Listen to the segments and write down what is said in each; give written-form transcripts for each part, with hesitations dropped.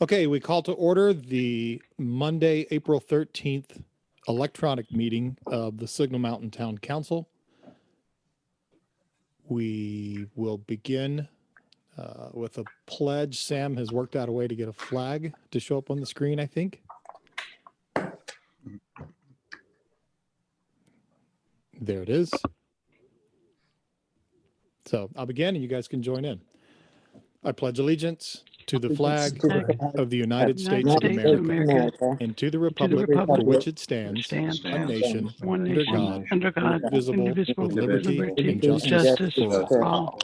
Okay, we call to order the Monday, April 13th electronic meeting of the Signal Mountain Town Council. We will begin with a pledge. Sam has worked out a way to get a flag to show up on the screen, I think. There it is. So I'll begin and you guys can join in. I pledge allegiance to the flag of the United States of America and to the republic for which it stands, one nation, under God, indivisible, with liberty and justice for all.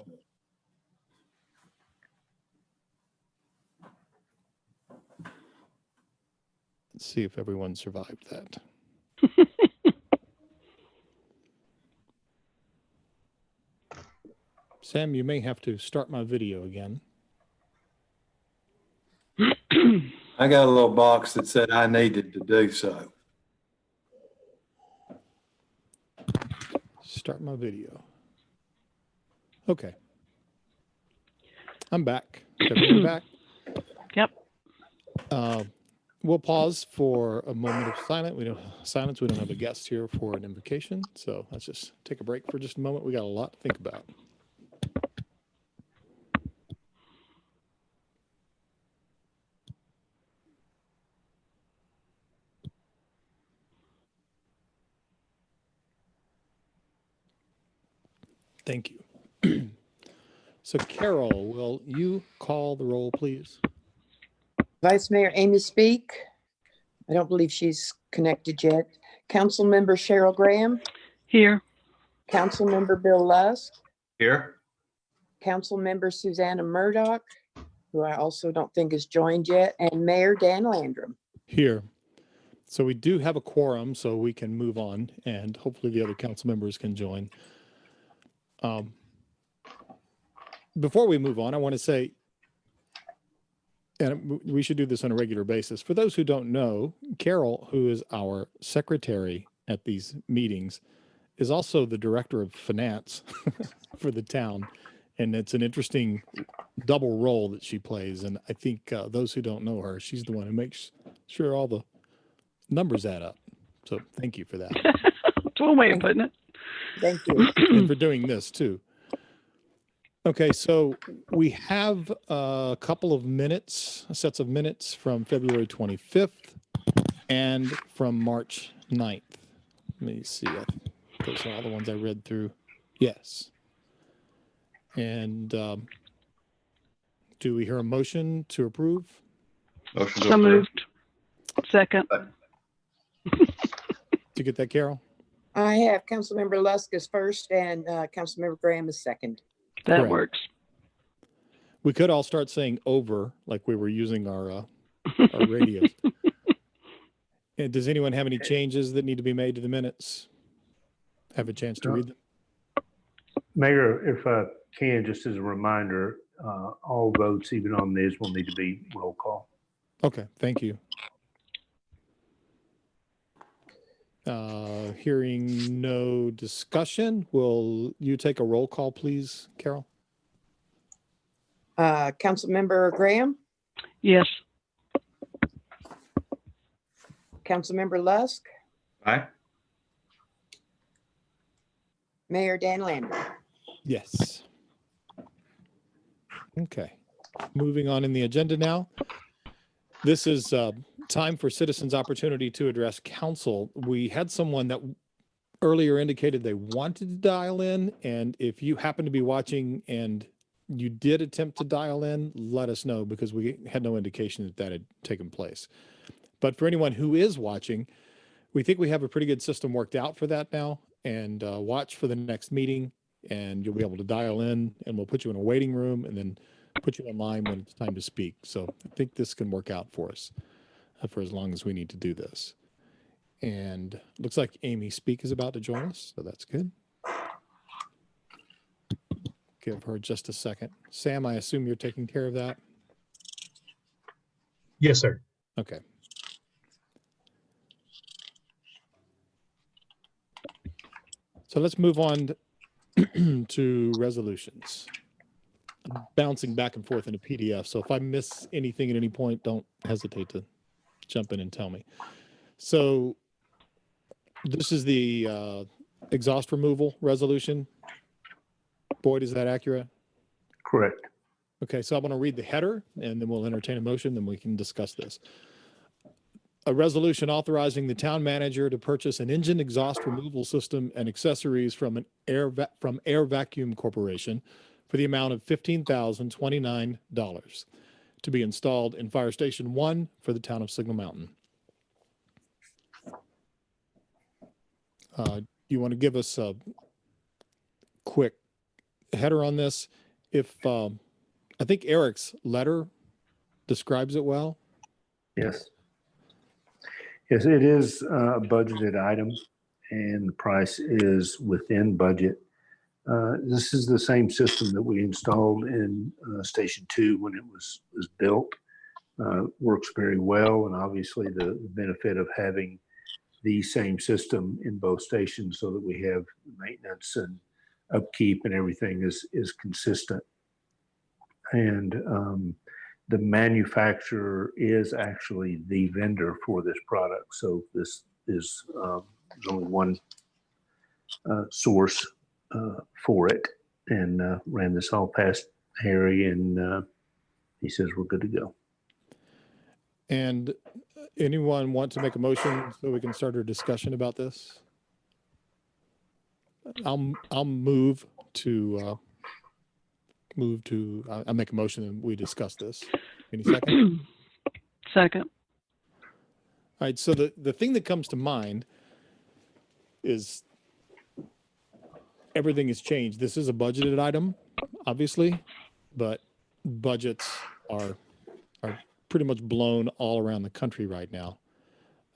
Let's see if everyone survived that. Sam, you may have to start my video again. I got a little box that said I needed to do so. Start my video. Okay. I'm back. Is everyone back? Yep. We'll pause for a moment of silence. We don't have a guest here for an invocation, so let's just take a break for just a moment. We got a lot to think about. Thank you. So Carol, will you call the roll, please? Vice Mayor Amy Speak. I don't believe she's connected yet. Councilmember Cheryl Graham. Here. Councilmember Bill Lusk. Here. Councilmember Susanna Murdoch, who I also don't think is joined yet, and Mayor Dan Landrum. Here. So we do have a quorum, so we can move on, and hopefully the other council members can join. Before we move on, I want to say, and we should do this on a regular basis. For those who don't know, Carol, who is our secretary at these meetings, is also the director of finance for the town. And it's an interesting double role that she plays. And I think those who don't know her, she's the one who makes sure all the numbers add up. So thank you for that. That's one way of putting it. Thank you. And for doing this too. Okay, so we have a couple of minutes, sets of minutes from February 25th and from March 9th. Let me see. Those are all the ones I read through. Yes. And do we hear a motion to approve? Motion to So approve. moved. Second. Did you get that, Carol? I have Councilmember Lusk as first and Councilmember Graham as second. That Correct. works. We could all start saying over like we were using our radios. And does anyone have any changes that need to be made to the minutes? Have a chance to read them? Mayor, if I can, just as a reminder, all votes, even on this, will need to be roll call. Okay, thank you. Hearing no discussion, will you take a roll call, please, Carol? Councilmember Graham, Yes. Councilmember Lusk, Aye. Mayor Dan Landrum. Yes. Okay, moving on in the agenda now. This is time for citizens' opportunity to address council. We had someone that earlier indicated they wanted to dial in, and if you happen to be watching and you did attempt to dial in, let us know because we had no indication that that had taken place. But for anyone who is watching, we think we have a pretty good system worked out for that now, and watch for the next meeting and you'll be able to dial in and we'll put you in a waiting room and then put you in line when it's time to speak. So I think this can work out for us for as long as we need to do this. And looks like Amy Speak is about to join us, so that's good. Give her just a second. Sam, I assume you're taking care of that? Yes, sir. Okay. So let's move on to resolutions. bouncing back and forth in a PDF. So if I miss anything at any point, don't hesitate to jump in and tell me. So this is the exhaust removal resolution. Boyd, is that accurate? Correct. Okay, so I'm going to read the header and then we'll entertain a motion, then we can discuss this. A resolution authorizing the town manager to purchase an engine exhaust removal system and accessories from Air Vacuum Corporation for the amount of $15,029 to be installed in Fire Station 1 for the town of Signal Mountain. You want to give us a quick header on this? If I think Eric's letter describes it well. Yes. Yes, it is a budgeted item and the price is within budget. This is the same system that we installed in Station 2 when it was built. Works very well, and obviously the benefit of having the same system in both stations so that we have maintenance and upkeep and everything is consistent. And the manufacturer is actually the vendor for this product. So this is there's only one source for it, and ran this all past Harry, and he says we're good to go. And anyone want to make a motion so we can start our discussion about this? I'll move to I'll make a motion and we discuss this. Any second? Second. All right, so the thing that comes to mind is everything has changed. This is a budgeted item, obviously, but budgets are pretty much blown all around the country right now.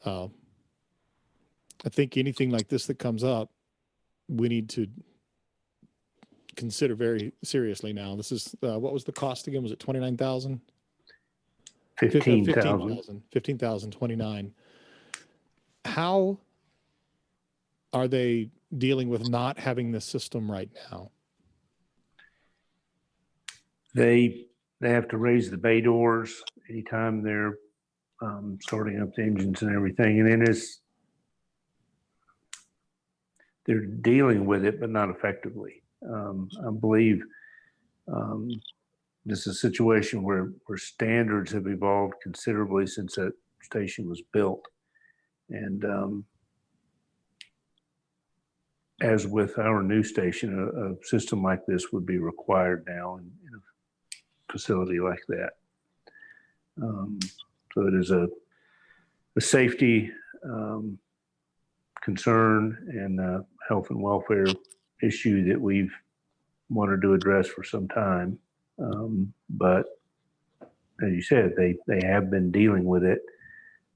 I think anything like this that comes up, we need to consider very seriously now. This is what was the cost again? Was it 29,000? 15,000. 15,029. How are they dealing with not having this system right now? They have to raise the bay doors anytime they're starting up the engines and everything, and then they're dealing with it, but not effectively. I believe this is a situation where standards have evolved considerably since that station was built, and as with our new station, a system like this would be required now in a facility like that. So it is a safety concern and a health and welfare issue that we've wanted to address for some time. But as you said, they have been dealing with it.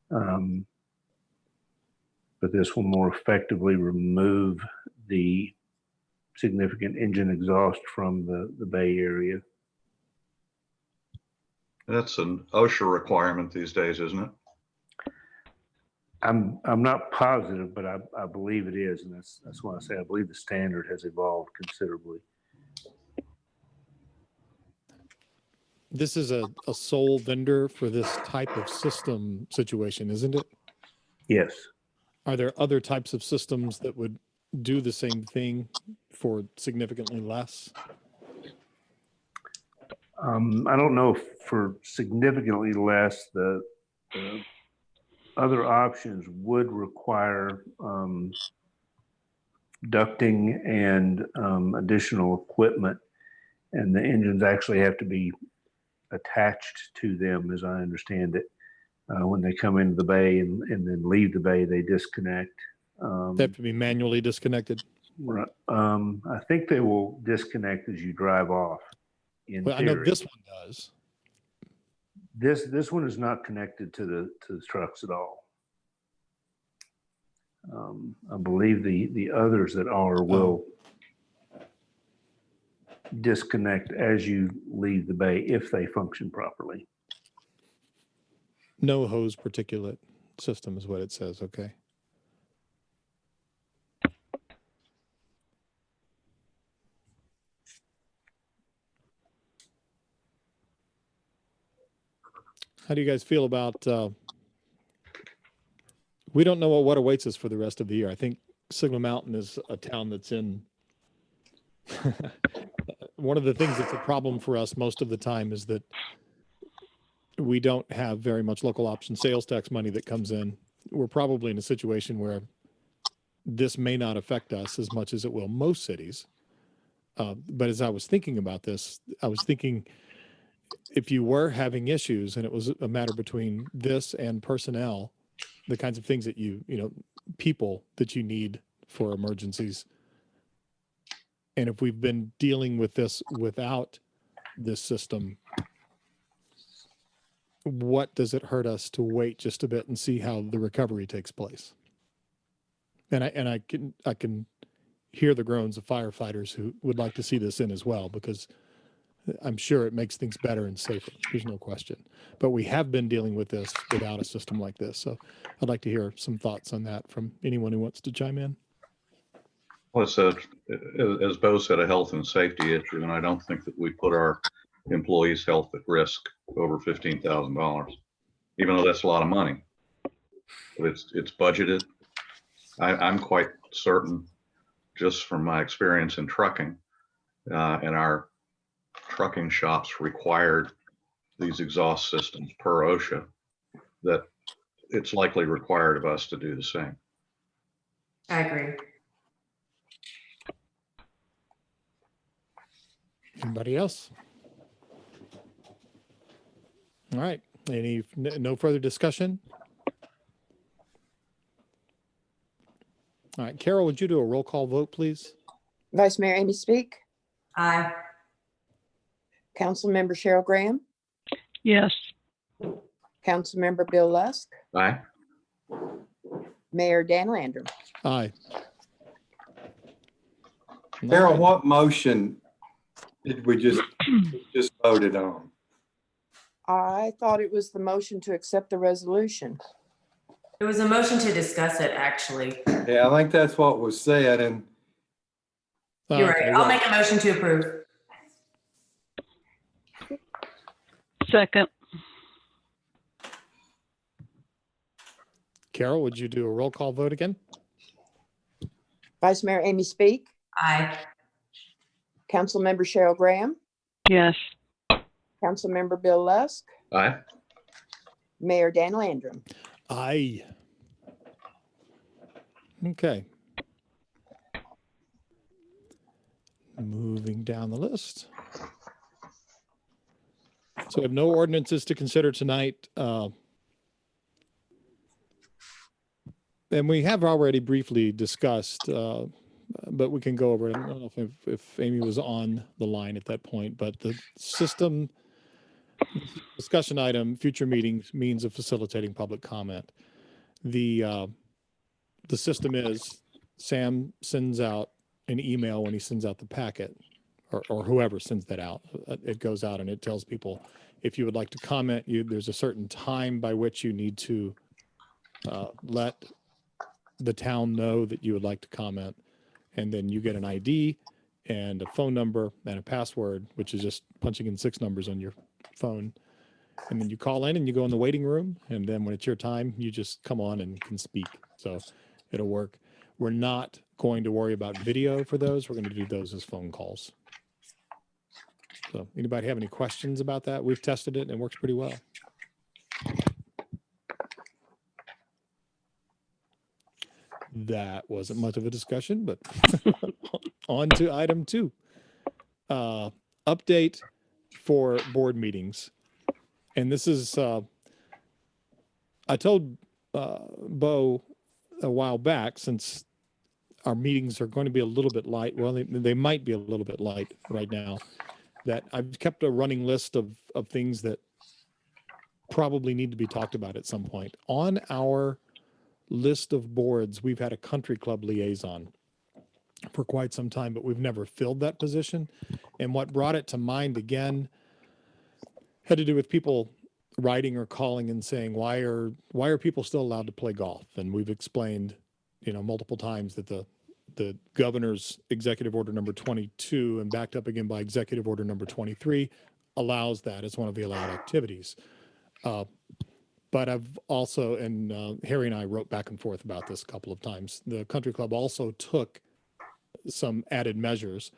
But this will more effectively remove the significant engine exhaust from the Bay Area. That's an OSHA requirement these days, isn't it? I'm not positive, but I believe it is, and that's why I say I believe the standard has evolved considerably. This is a sole vendor for this type of system situation, isn't it? Yes. Are there other types of systems that would do the same thing for significantly less? I don't know if for significantly less, the other options would require ducting and additional equipment, and the engines actually have to be attached to them, as I understand it. When they come into the bay and then leave the bay, they disconnect. They have to be manually disconnected. Right. I think they will disconnect as you drive off. Well, I know this one does. This one is not connected to the trucks at all. I believe the others that are will disconnect as you leave the bay if they function properly. No hose particulate system is what it says. Okay. how do you guys feel about, we don't know what awaits us for the rest of the year. I think Signal Mountain is a town that's in, one of the things that's a problem for us most of the time is that we don't have very much local option sales tax money that comes in. We're probably in a situation where this may not affect us as much as it will most cities. But as I was thinking about this, I was thinking if you were having issues and it was a matter between this and personnel, the kinds of things that people that you need for emergencies. And if we've been dealing with this without this system, what does it hurt us to wait just a bit and see how the recovery takes place? And I can hear the groans of firefighters who would like to see this in as well, because I'm sure it makes things better and safer. There's no question. But we have been dealing with this without a system like this. So I'd like to hear some thoughts on that from anyone who wants to chime in. Well, it's as Bo said, a health and safety issue, and I don't think that we put our employees' health at risk over $15,000, even though that's a lot of money. But it's budgeted. I'm quite certain, just from my experience in trucking, and our trucking shops required these exhaust systems per OSHA, that it's likely required of us to do the same. I agree. Anybody else? All right. No further discussion? All right. Carol, would you do a roll call vote, please? Vice Mayor Amy Speak, Aye. Councilmember Cheryl Graham, Yes. Councilmember Bill Lusk, Aye. Mayor Dan Landrum. Aye. Carol, what motion did we just voted on? I thought it was the motion to accept the resolution. It was a motion to discuss it, actually. Yeah, I think that's what was said, and You're right. I'll make a motion to approve. Second. Carol, would you do a roll call vote again? Vice Mayor Amy Speak, Aye. Councilmember Cheryl Graham, Yes. Councilmember Bill Lusk, Aye. Mayor Dan Landrum. Aye. Okay. Moving down the list. So we have no ordinances to consider tonight. And we have already briefly discussed, but we can go over it. I don't know if Amy was on the line at that point, but the system discussion item, future meetings, means of facilitating public comment. The system is Sam sends out an email when he sends out the packet, or whoever sends that out. It goes out and it tells people, if you would like to comment, there's a certain time by which you need to let the town know that you would like to comment. And then you get an ID and a phone number and a password, which is just punching in 6 numbers on your phone. And then you call in and you go in the waiting room. And then when it's your time, you just come on and can speak. So it'll work. We're not going to worry about video for those. We're going to do those as phone calls. So anybody have any questions about that? We've tested it and it works pretty well. That wasn't much of a discussion, but on to item 2. Update for board meetings. And this is, I told Bo a while back, since our meetings are going to be a little bit light, well, they might be a little bit light right now, that I've kept a running list of things that probably need to be talked about at some point. On our list of boards, we've had a country club liaison for quite some time, but we've never filled that position. And what brought it to mind again had to do with people writing or calling and saying, why are people still allowed to play golf? And we've explained, multiple times that the governor's executive order number 22 and backed up again by executive order number 23 allows that as one of the allowed activities. But I've also, and Harry and I wrote back and forth about this a couple of times. The country club also took some added measures.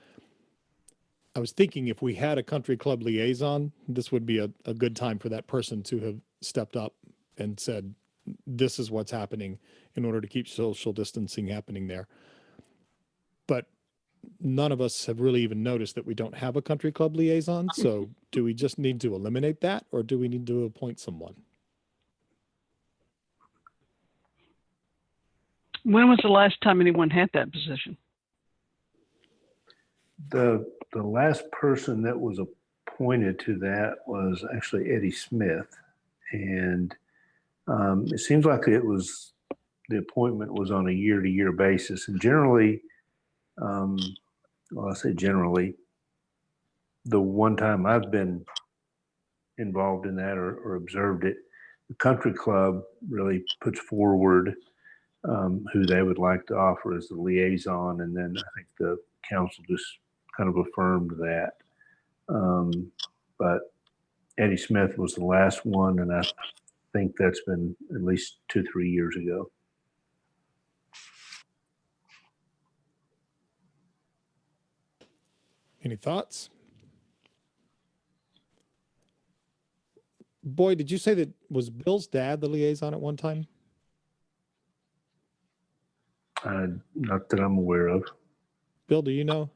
I was thinking if we had a country club liaison, this would be a good time for that person to have stepped up and said, this is what's happening in order to keep social distancing happening there. But none of us have really even noticed that we don't have a country club liaison. So do we just need to eliminate that, or do we need to appoint someone? When was the last time anyone had that position? The last person that was appointed to that was actually Eddie Smith. And it seems like the appointment was on a year-to-year basis. And generally, well, I say generally, the one time I've been involved in that or observed it, the country club really puts forward who they would like to offer as the liaison. And then I think the council just kind of affirmed that. But Eddie Smith was the last one, and I think that's been at least 2-3 years ago. Any thoughts? Boy, did you say that was Bill's dad the liaison at one time? Not that I'm aware of. Bill, do you know?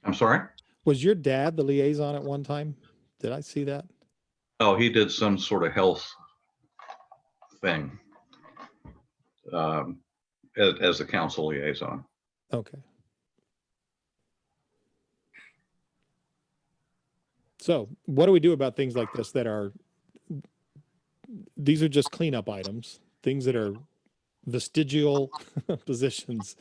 I'm sorry? Was your dad the liaison at one time? Did I see that? Oh, he did some sort of health thing as the council liaison. Okay. So what do we do about things like this that are, these are just cleanup items, things that are vestigial positions?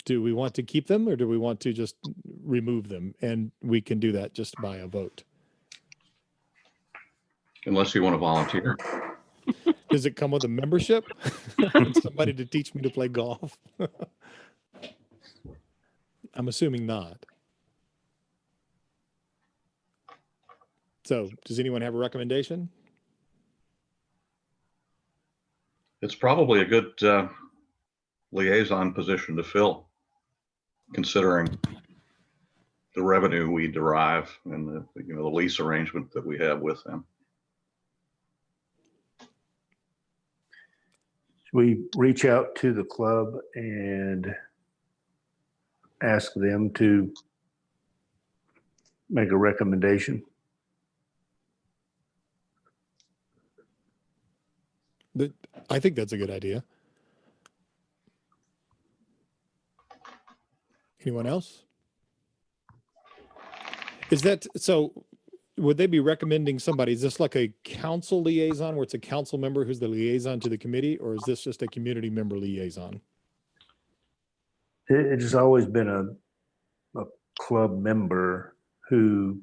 Do we want to keep them, or do we want to just remove them? And we can do that just by a vote. Unless you want to volunteer. Does it come with a membership? Somebody to teach me to play golf? I'm assuming not. So does anyone have a recommendation? It's probably a good liaison position to fill, considering the revenue we derive and the lease arrangement that we have with them. We reach out to the club and ask them to make a recommendation. I think that's a good idea. Anyone else? Is that, so would they be recommending somebody? Is this like a council liaison where it's a council member who's the liaison to the committee, or is this just a community member liaison? It has always been a club member who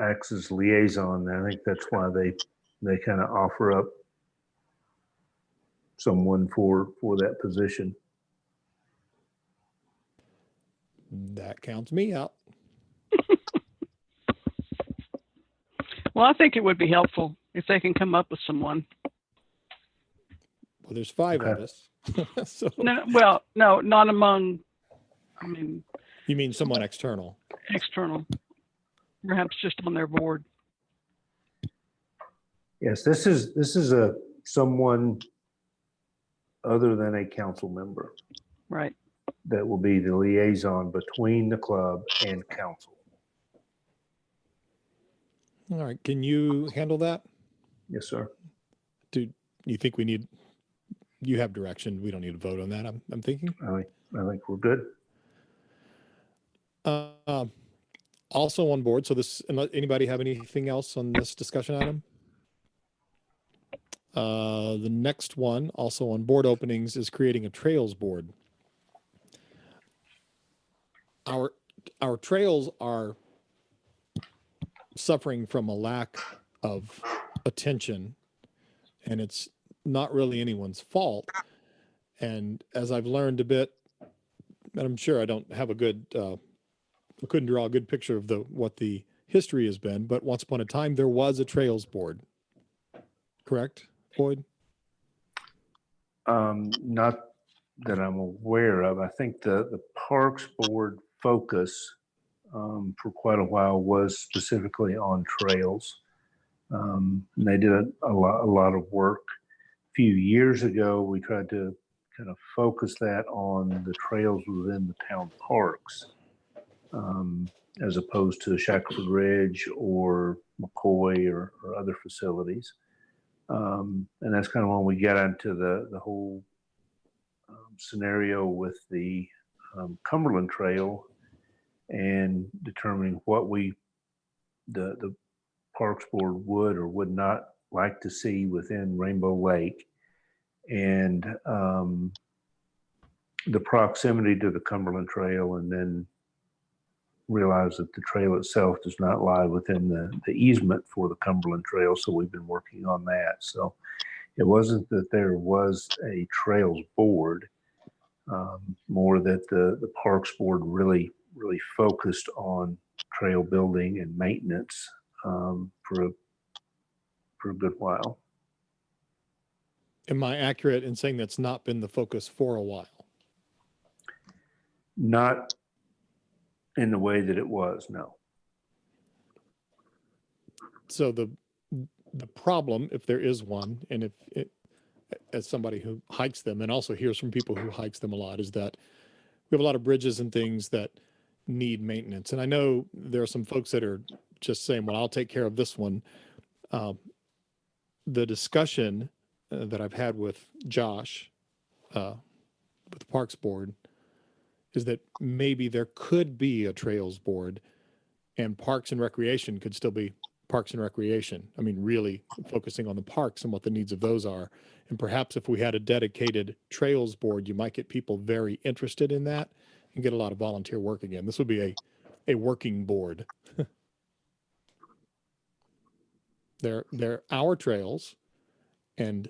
acts as liaison. I think that's why they kind of offer up someone for that position. That counts me out. Well, I think it would be helpful if they can come up with someone. Well, there's 5 of Okay. us. So No, well, no, not among, I mean, you mean someone external? external, perhaps just on their board. Yes, this is someone other than a council member Right. that will be the liaison between the club and council. All right. Can you handle that? Yes, sir. Do you think we need, you have direction. We don't need to vote on that. I'm thinking. I think we're good. Also on board. So this, anybody have anything else on this discussion item? The next one, also on board openings, is creating a trails board. Our trails are suffering from a lack of attention, and it's not really anyone's fault. And as I've learned a bit, and I'm sure I don't have a good, I couldn't draw a good picture of what the history has been, but once upon a time there was a trails board. correct, Boyd? Not that I'm aware of. I think the Parks Board focus for quite a while was specifically on trails. And they did a lot of work. A few years ago, we tried to kind of focus that on the trails within the town parks, as opposed to Shackelford Ridge or McCoy or other facilities. And that's kind of when we got into the whole scenario with the Cumberland Trail and determining what the Parks Board would or would not like to see within Rainbow Lake, and the proximity to the Cumberland Trail, and then realize that the trail itself does not lie within the easement for the Cumberland Trail. So we've been working on that. So it wasn't that there was a trails board, more that the Parks Board really focused on trail building and maintenance for a good while. Am I accurate in saying that's not been the focus for a while? Not in the way that it was, no. So the problem, if there is one, and if it, as somebody who hikes them and also hears from people who hikes them a lot, is that we have a lot of bridges and things that need maintenance. And I know there are some folks that are just saying, well, I'll take care of this one. The discussion that I've had with Josh, with the Parks Board, is that maybe there could be a Trails Board and Parks and Recreation could still be Parks and Recreation. I mean, really focusing on the parks and what the needs of those are. And perhaps if we had a dedicated Trails Board, you might get people very interested in that and get a lot of volunteer work again. This would be a working board. They're our trails, and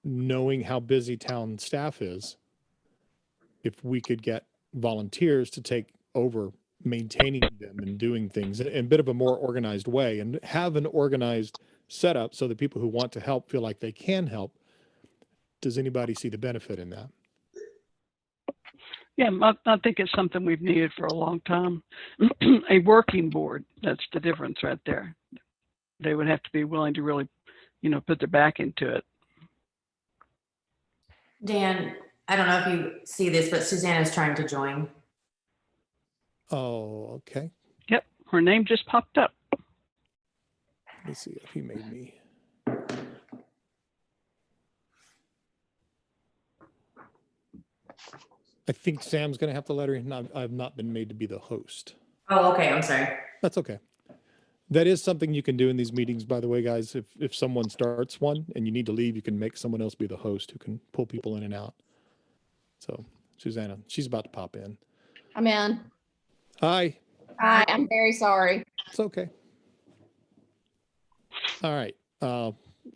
knowing how busy town staff is, if we could get volunteers to take over maintaining them and doing things in a bit of a more organized way and have an organized setup so that people who want to help feel like they can help. Does anybody see the benefit in that? Yeah, I think it's something we've needed for a long time. A working board, that's the difference right there. They would have to be willing to really, put their back into it. Dan, I don't know if you see this, but Susanna's trying to join. Oh, okay. Yep, her name just popped up. Let me see if he made me. I think Sam's going to have to let her in. I've not been made to be the host. Oh, okay, I'm sorry. That's okay. That is something you can do in these meetings, by the way, guys. If someone starts one and you need to leave, you can make someone else be the host who can pull people in and out. So, Susanna, she's about to pop in. I'm in. Hi. Hi, I'm very sorry. It's okay. All right.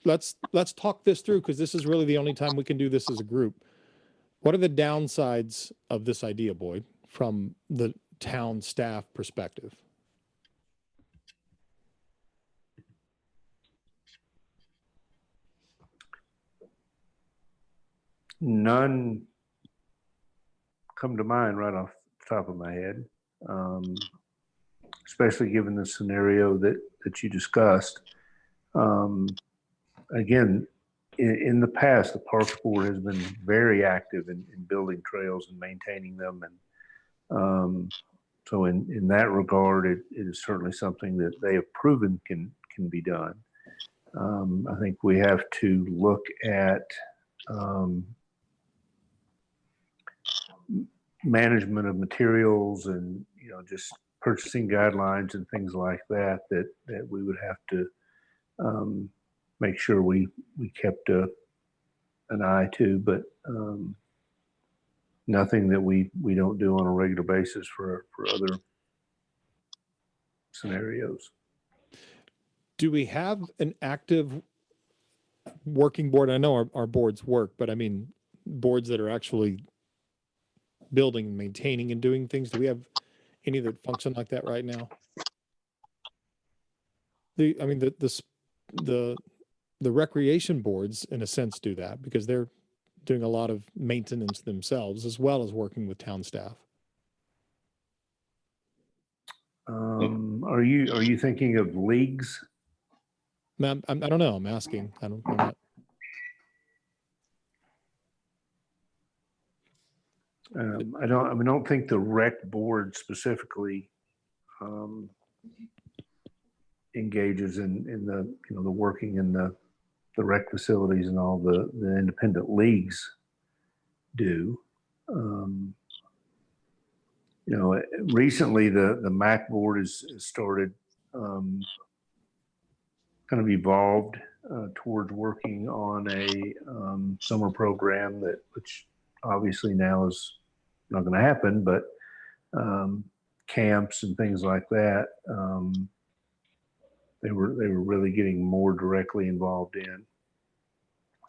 Let's talk this through, because this is really the only time we can do this as a group. What are the downsides of this idea, Boyd, from the town staff perspective? None come to mind right off the top of my head, especially given the scenario that you discussed. Again, in the past, the Parks Board has been very active in building trails and maintaining them. And so in that regard, it is certainly something that they have proven can be done. I think we have to look at management of materials and just purchasing guidelines and things like that we would have to make sure we kept an eye to, but nothing that we don't do on a regular basis for other scenarios. Do we have an active working board? I know our boards work, but I mean boards that are actually building and maintaining and doing things. Do we have any that function like that right now? The the recreation boards, in a sense, do that because they're doing a lot of maintenance themselves as well as working with town staff. Are you thinking of leagues? Ma'am, I don't know. I'm asking. I'm not. I don't think the rec board specifically engages in the, the working in the rec facilities and all the independent leagues do. Recently the MAC board has started kind of evolved towards working on a summer program which obviously now is not going to happen, but camps and things like that. They were really getting more directly involved in.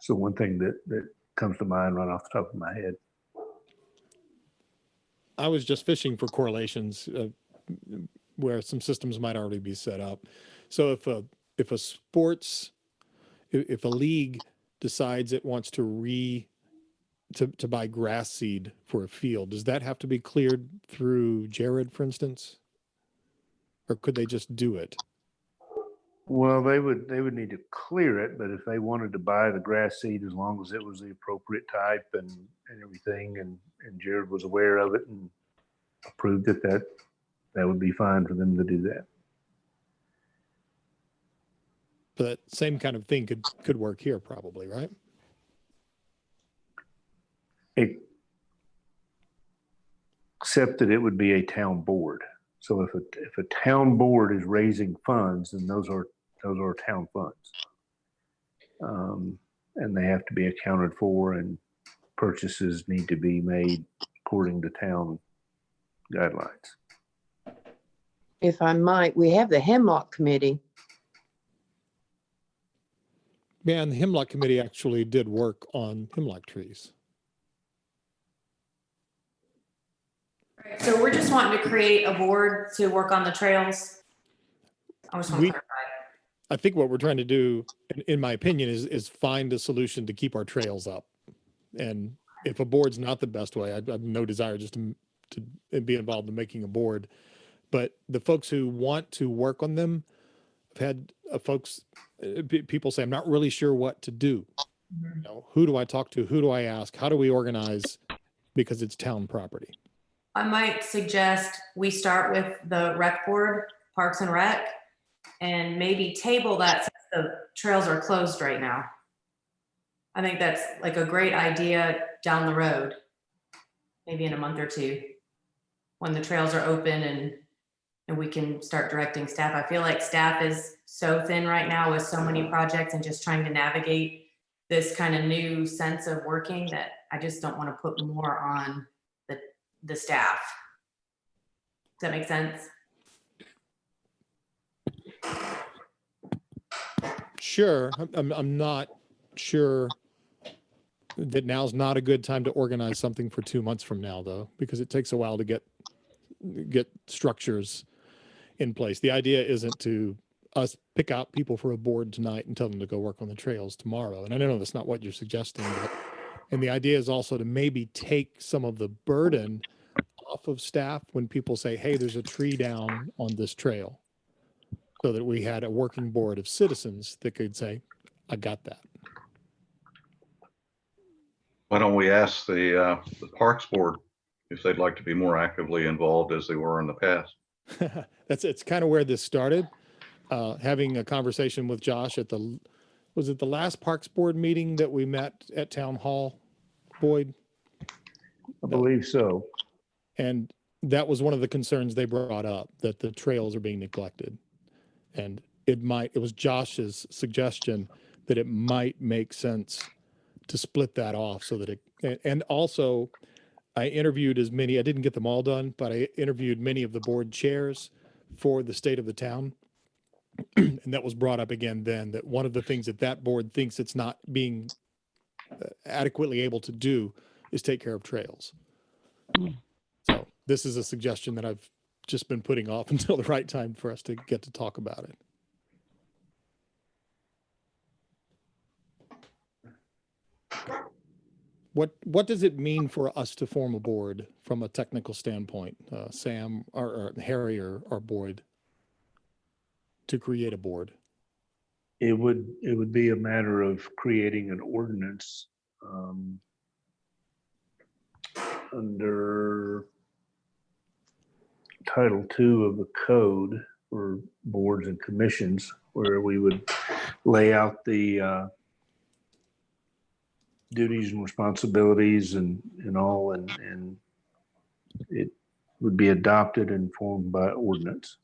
So one thing that comes to mind right off the top of my head. I was just fishing for correlations where some systems might already be set up. So if a league decides it wants to buy grass seed for a field, does that have to be cleared through Jared, for instance? Or could they just do it? Well, they would need to clear it, but if they wanted to buy the grass seed, as long as it was the appropriate type and everything, and Jared was aware of it and approved it, that would be fine for them to do that. But that same kind of thing could work here probably, right? Except that it would be a town board. So if a town board is raising funds, then those are town funds. And they have to be accounted for, and purchases need to be made according to town guidelines. If I might, we have the Hemlock Committee. Yeah, and the Hemlock Committee actually did work on hemlock trees. So we're just wanting to create a board to work on the trails. I just want to clarify. I think what we're trying to do, in my opinion, is find a solution to keep our trails up. And if a board's not the best way, I have no desire just to be involved in making a board. But the folks who want to work on them, I've had people say, I'm not really sure what to do. Mm-hmm. Who do I talk to? Who do I ask? How do we organize? Because it's town property. I might suggest we start with the rec board, Parks and Rec, and maybe table that since the trails are closed right now. I think that's like a great idea down the road, maybe in a month or two, when the trails are open and we can start directing staff. I feel like staff is so thin right now with so many projects and just trying to navigate this kind of new sense of working that I just don't want to put more on the staff. Does that make sense? Sure. I'm not sure that now's not a good time to organize something for 2 months from now, though, because it takes a while to get structures in place. The idea isn't to us pick out people for a board tonight and tell them to go work on the trails tomorrow. And I know that's not what you're suggesting, and the idea is also to maybe take some of the burden off of staff when people say, hey, there's a tree down on this trail, so that we had a working board of citizens that could say, I got that. Why don't we ask the Parks Board if they'd like to be more actively involved as they were in the past? It's kind of where this started. Having a conversation with Josh at was it the last Parks Board meeting that we met at Town Hall, Boyd? I believe so. And that was one of the concerns they brought up, that the trails are being neglected. And it was Josh's suggestion that it might make sense to split that off so that and also I interviewed I didn't get them all done, but I interviewed many of the board chairs for the state of the town. And that was brought up again then, that one of the things that board thinks it's not being adequately able to do is take care of trails. So this is a suggestion that I've just been putting off until the right time for us to get to talk about it. what does it mean for us to form a board from a technical standpoint? Sam or Harry or Boyd to create a board? It would be a matter of creating an ordinance under Title II of the code for boards and commissions, where we would lay out the duties and responsibilities and all, and it would be adopted and formed by ordinance.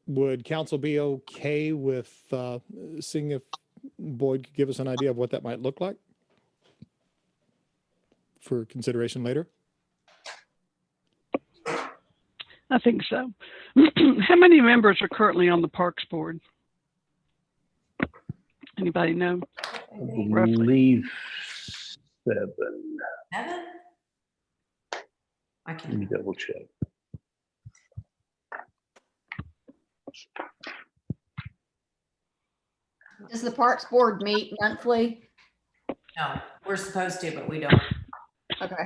Would council be okay with seeing if Boyd could give us an idea of what that might look like for consideration later? I think so. How many members are currently on the Parks Board? Anybody know? I Roughly. believe 7. Evan? I Let me can't. double check. Does the Parks Board meet monthly? No, we're supposed to, but we don't. Okay.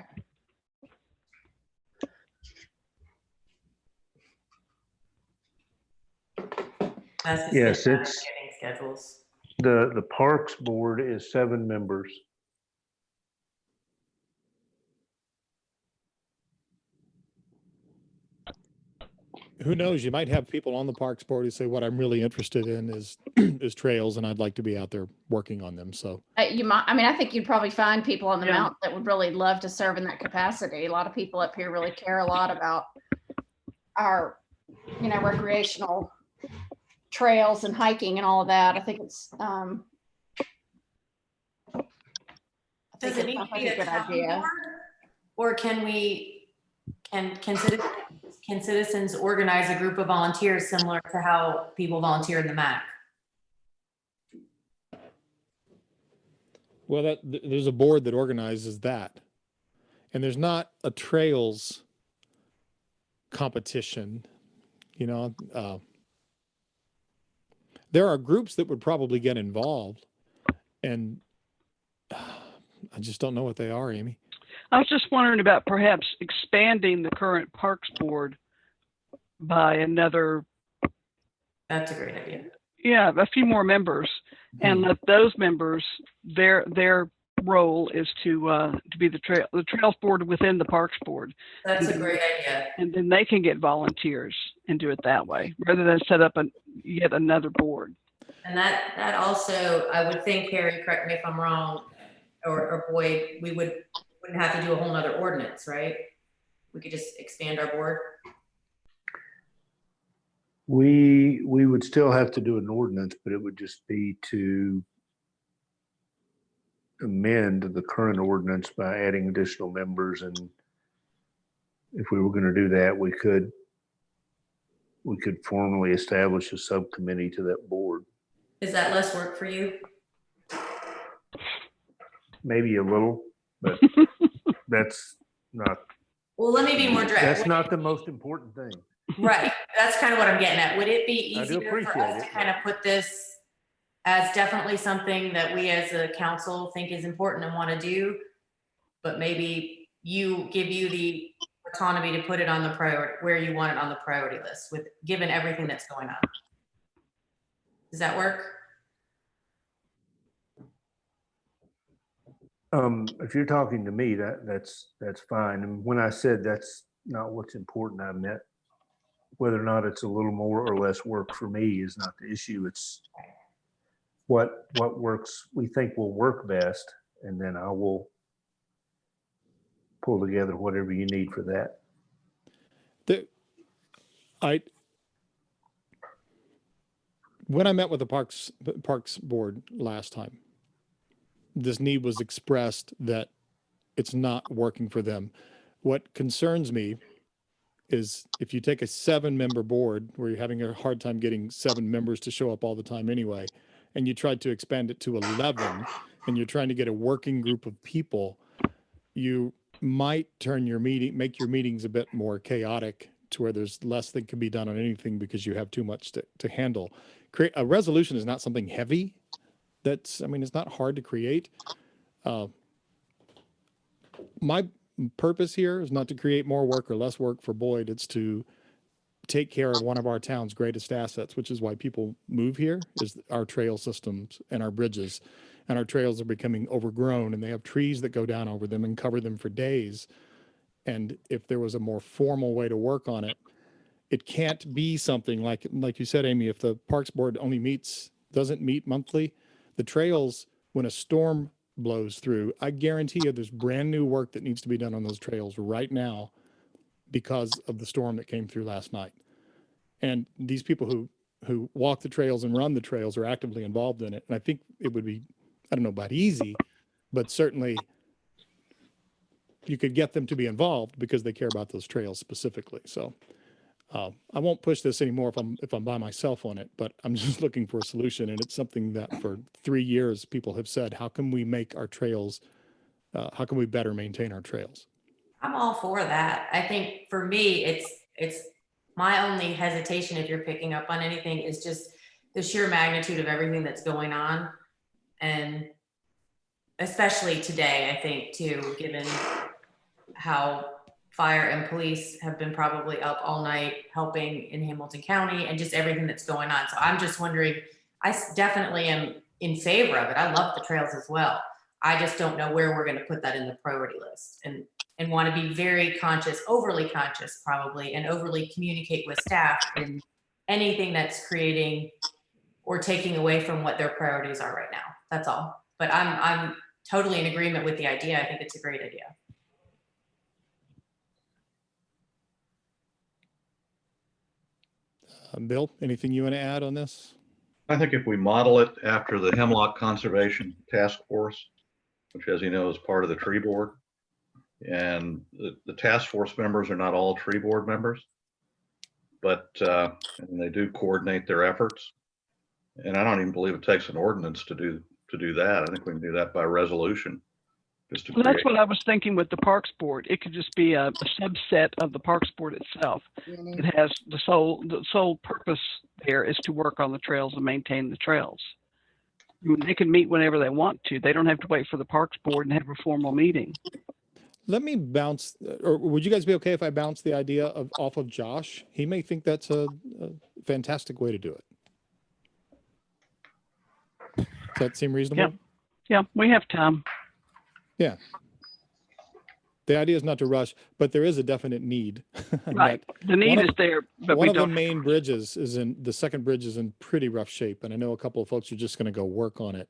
That's the Yes, same it's- getting schedules. The Parks Board is 7 members. Who knows? You might have people on the Parks Board who say, what I'm really interested in is is trails, and I'd like to be out there working on them. So You might, I mean, I think you'd probably find people on the Yeah. mountain that would really love to serve in that capacity. A lot of people up here really care a lot about our, recreational trails and hiking and all of that. I think it's, Does it need to sounds like be a a good town idea. board? Or can citizens organize a group of volunteers similar to how people volunteer in the MAC? well, there's a board that organizes that, and there's not a trails competition. There are groups that would probably get involved, and I just don't know what they are, Amy. I was just wondering about perhaps expanding the current Parks Board by another, That's a great idea. a few more members, and let those members, their role is to be the Trails Board within the Parks Board, That's a great idea. and then they can get volunteers and do it that way, rather than set up yet another board. And that also, I would think, Harry, correct me if I'm wrong, or Boyd, we wouldn't have to do a whole nother ordinance, right? We could just expand our board. We would still have to do an ordinance, but it would just be to amend the current ordinance by adding additional members. And if we were going to do that, we could formally establish a subcommittee to that board. Is that less work for you? Maybe a little, but that's not, Well, let me be more direct. that's not the most important thing. Right, that's kind of what I'm getting at. Would it be I do easier for appreciate us to it, kind of put this as definitely something that we as a council think is important and want to do? But maybe give you the autonomy to put it on the priority, where you want it on the priority list, given everything that's going on. Does that work? If you're talking to me, that's fine. And when I said that's not what's important, I meant whether or not it's a little more or less work for me is not the issue. It's what works, we think will work best, and then I will pull together whatever you need for that. When I met with the Parks Board last time, this need was expressed that it's not working for them. What concerns me is if you take a 7-member board where you're having a hard time getting 7 members to show up all the time anyway, and you tried to expand it to 11, and you're trying to get a working group of people, you might make your meetings a bit more chaotic to where there's less that can be done on anything because you have too much to handle. A resolution is not something heavy. That's, I mean, it's not hard to create. My purpose here is not to create more work or less work for Boyd. It's to take care of one of our town's greatest assets, which is why people move here, is our trail systems and our bridges. And our trails are becoming overgrown and they have trees that go down over them and cover them for days. And if there was a more formal way to work on it, it can't be something like you said, Amy, if the Parks Board only doesn't meet monthly, the trails, when a storm blows through, I guarantee you there's brand new work that needs to be done on those trails right now because of the storm that came through last night. And these people who walk the trails and run the trails are actively involved in it. And I think it would be, I don't know about easy, but certainly you could get them to be involved because they care about those trails specifically. So I won't push this anymore if I'm by myself on it, but I'm just looking for a solution. And it's something that for 3 years, people have said, how can we make our trails, how can we better maintain our trails? I'm all for that. I think for me, it's my only hesitation, if you're picking up on anything, is just the sheer magnitude of everything that's going on. And especially today, I think too, given how fire and police have been probably up all night helping in Hamilton County and just everything that's going on. So I'm just wondering, I definitely am in favor of it. I love the trails as well. I just don't know where we're going to put that in the priority list, and want to be very conscious, overly conscious probably, and overly communicate with staff in anything that's creating or taking away from what their priorities are right now. That's all. But I'm totally in agreement with the idea. I think it's a great idea. Bill, anything you want to add on this? I think if we model it after the Hemlock Conservation Task Force, which, as you know, is part of the tree board, and the task force members are not all tree board members, but and they do coordinate their efforts. And I don't even believe it takes an ordinance to do that. I think we can do that by resolution. Just to Well, that's create- what I was thinking with the Parks Board. It could just be a subset of the Parks Board itself. It has the sole purpose there is to work on the trails and maintain the trails. I mean, they can meet whenever they want to. They don't have to wait for the Parks Board and have a formal meeting. Let me bounce, or would you guys be okay if I bounce the idea off of Josh? He may think that's a fantastic way to do it. Does that seem reasonable? Yeah, we have time. Yeah. The idea is not to rush, but there is a definite need. Right. The need one is there, but One we of the don't. main bridges the second bridge is in pretty rough shape. And I know a couple of folks are just going to go work on it.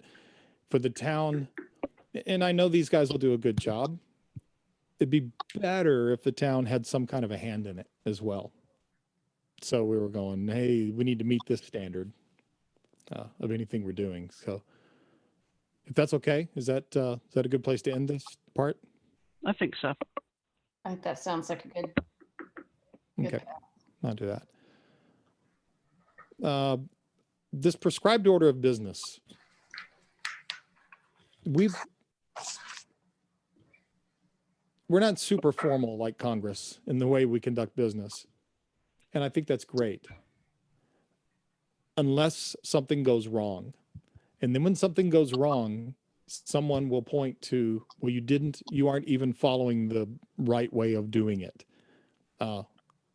For the town, and I know these guys will do a good job, it'd be better if the town had some kind of a hand in it as well. So we were going, hey, we need to meet this standard of anything we're doing. So if that's okay, is that a good place to end this part? I think so. I think that sounds like a good. Okay, I'll do that. This prescribed order of business. We're not super formal like Congress in the way we conduct business. And I think that's great. Unless something goes wrong. And then when something goes wrong, someone will point to, well, you aren't even following the right way of doing it. And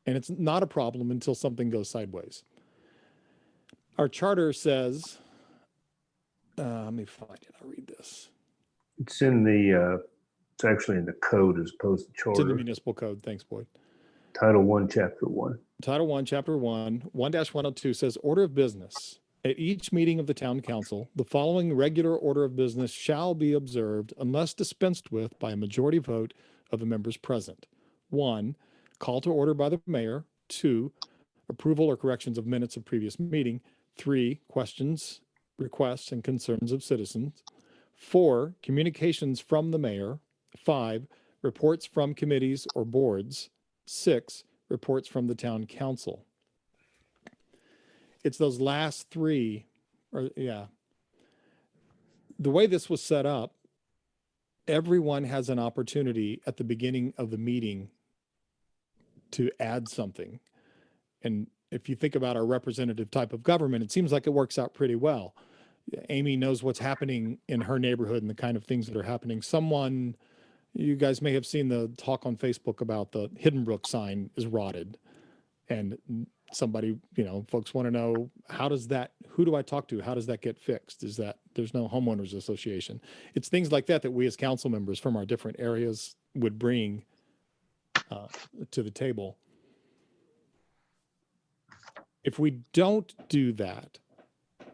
it's not a problem until something goes sideways. Our charter says, let me find it, I'll read this. It's in it's actually in the code as opposed to It's in the charter. municipal code. Thanks, Boyd. Title 1, Chapter 1. Title 1, Chapter 1, 1-102 says, order of business. At each meeting of the town council, the following regular order of business shall be observed unless dispensed with by a majority vote of the members present. 1, call to order by the mayor. 2, approval or corrections of minutes of previous meeting. 3, questions, requests, and concerns of citizens. 4, communications from the mayor. 5, reports from committees or boards. 6, reports from the town council. It's those last 3, The way this was set up, everyone has an opportunity at the beginning of the meeting to add something. And if you think about our representative type of government, it seems like it works out pretty well. Amy knows what's happening in her neighborhood and the kind of things that are happening. Someone, you guys may have seen the talk on Facebook about the Hidden Brook sign is rotted. And somebody, folks want to know, who do I talk to? How does that get fixed? There's no homeowners association. It's things like that we as council members from our different areas would bring to the table. If we don't do that,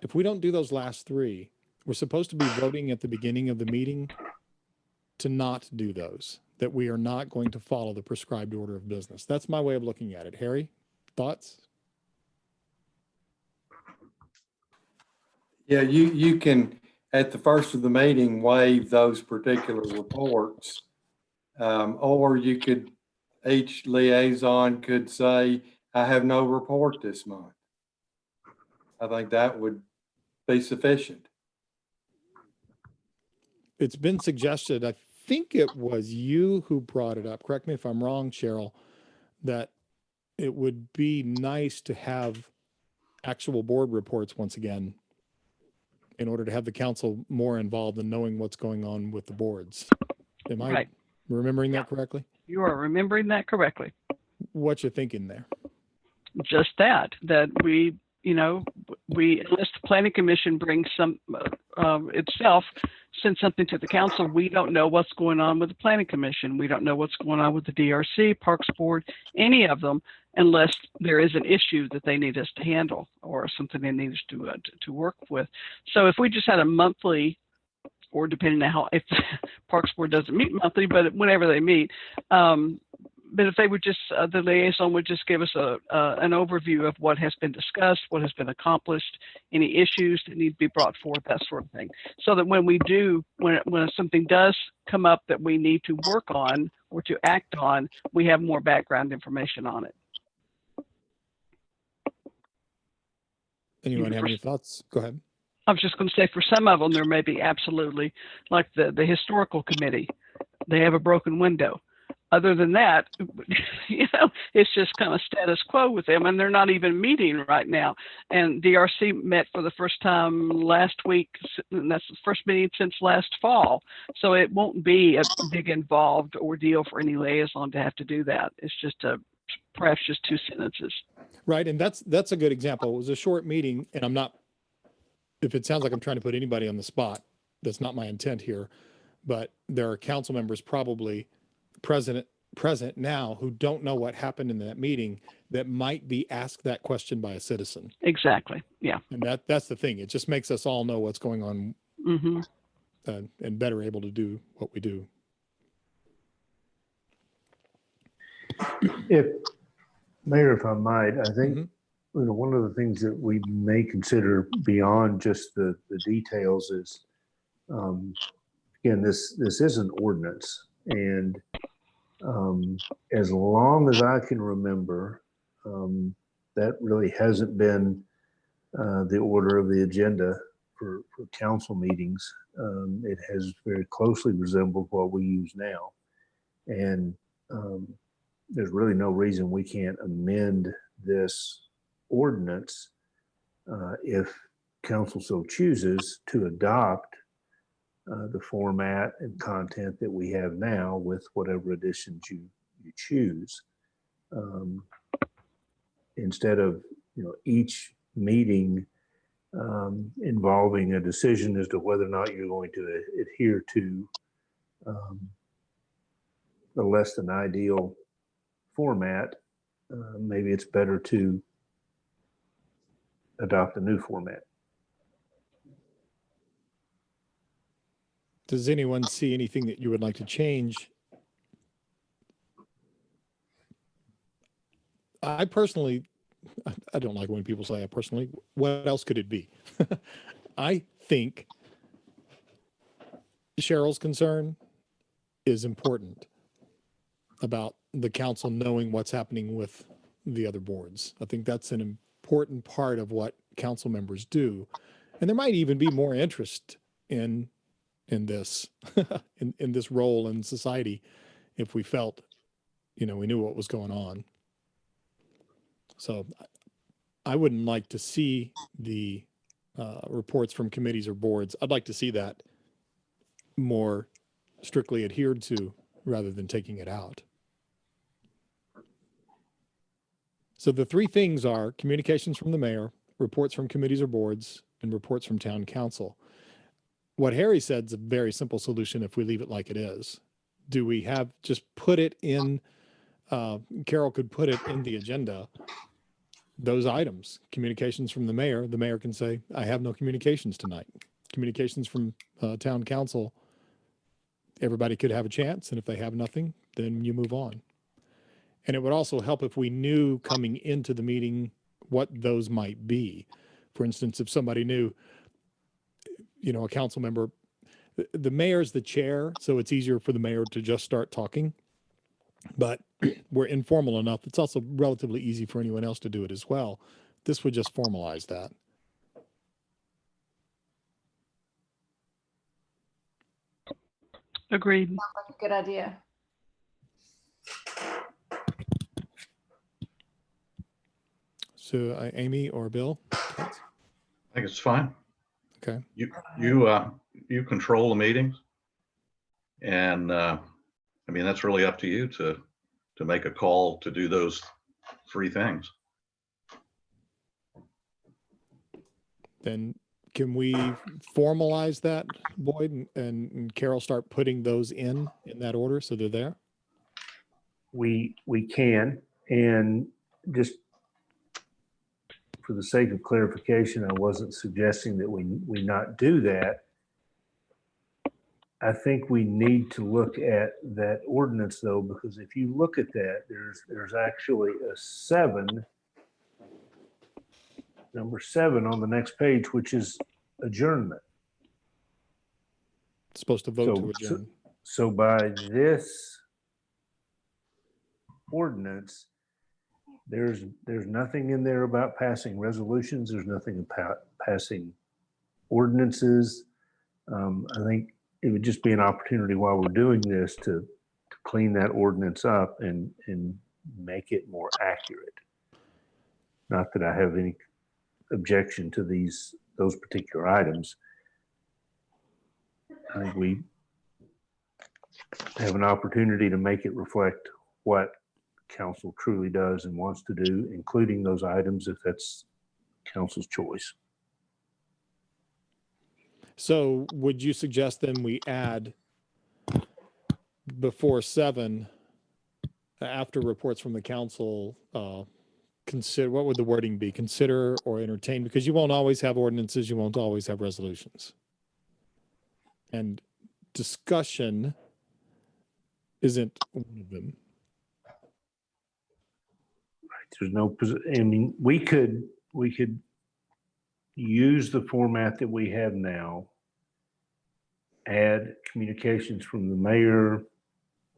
if we don't do those last three, we're supposed to be voting at the beginning of the meeting to not do those, that we are not going to follow the prescribed order of business. That's my way of looking at it. Harry, thoughts? Yeah, you can, at the first of the meeting, waive those particular reports. Or each liaison could say, I have no report this month. I think that would be sufficient. It's been suggested, I think it was you who brought it up, correct me if I'm wrong, Cheryl, that it would be nice to have actual board reports once again in order to have the council more involved in knowing what's going on with the boards. Am I Right. remembering that correctly? You are remembering that correctly. What you're thinking there? Just that we, unless the planning commission brings itself, send something to the council, we don't know what's going on with the planning commission. We don't know what's going on with the DRC, Parks Board, any of them, unless there is an issue that they need us to handle or something they need us to work with. So if we just had a monthly, or depending on if Parks Board doesn't meet monthly, but whenever they meet, but if they would just, the liaison would just give us an overview of what has been discussed, what has been accomplished, any issues that need to be brought forth, that sort of thing. So that when something does come up that we need to work on or to act on, we have more background information on it. Anyone have any thoughts? Go ahead. I was just going to say, for some of them, there may be absolutely, like the historical committee, they have a broken window. Other than that, it's just kind of status quo with them, and they're not even meeting right now. And DRC met for the first time last week, and that's the first meeting since last fall. So it won't be a big involved ordeal for any liaison to have to do that. It's just perhaps just 2 sentences. Right, and that's a good example. It was a short meeting, and if it sounds like I'm trying to put anybody on the spot, that's not my intent here, but there are council members probably present now who don't know what happened in that meeting that might be asked that question by a citizen. Exactly. Yeah. And that's the thing. It just makes us all know what's going on, Mm-hmm. and better able to do what we do. Mayor, if I might, I think Mhm. one of the things that we may consider beyond just the details is, again, this is an ordinance, and as long as I can remember, that really hasn't been the order of the agenda for council meetings. It has very closely resembled what we use now, and there's really no reason we can't amend this ordinance if council so chooses to adopt the format and content that we have now with whatever additions you choose. Instead of each meeting involving a decision as to whether or not you're going to adhere to the less than ideal format, maybe it's better to adopt a new format. Does anyone see anything that you would like to change? I personally, I don't like when people say I personally, what else could it be? I think Cheryl's concern is important about the council knowing what's happening with the other boards. I think that's an important part of what council members do. And there might even be more interest in this, in this role in society if we felt, we knew what was going on. So I wouldn't like to see the reports from committees or boards. I'd like to see that more strictly adhered to rather than taking it out. So the three things are communications from the mayor, reports from committees or boards, and reports from town council. What Harry said is a very simple solution if we leave it like it is. Do we have, just put it in, Carol could put it in the agenda, those items, communications from the mayor can say, I have no communications tonight. Communications from town council, everybody could have a chance, and if they have nothing, then you move on. And it would also help if we knew coming into the meeting what those might be. For instance, if somebody knew, you know, a council member, the mayor's the chair, so it's easier for the mayor to just start talking. But we're informal enough. It's also relatively easy for anyone else to do it as well. This would just formalize that. Agreed. Sounds like a good idea. So Amy or Bill? I think it's fine. Okay. You control the meetings. And, I mean, that's really up to you to make a call to do those three things. Then can we formalize that, Boyd, and Carol start putting those in that order so they're there? We can, and just for the sake of clarification, I wasn't suggesting that we not do that. I think we need to look at that ordinance though, because if you look at that, there's actually a 7, number 7 on the next page, which is adjournment. It's supposed to vote to So- adjourn. So by this ordinance, there's nothing in there about passing resolutions. There's nothing about passing ordinances. I think it would just be an opportunity while we're doing this to clean that ordinance up and make it more accurate. Not that I have any objection to those particular items. I think we have an opportunity to make it reflect what council truly does and wants to do, including those items if that's council's choice. So would you suggest then we add before 7, after reports from the council, consider, what would the wording be? Consider or entertain, because you won't always have ordinances, you won't always have resolutions. And discussion isn't one of them. There's no, I mean, we could use the format that we have now, add communications from the mayor,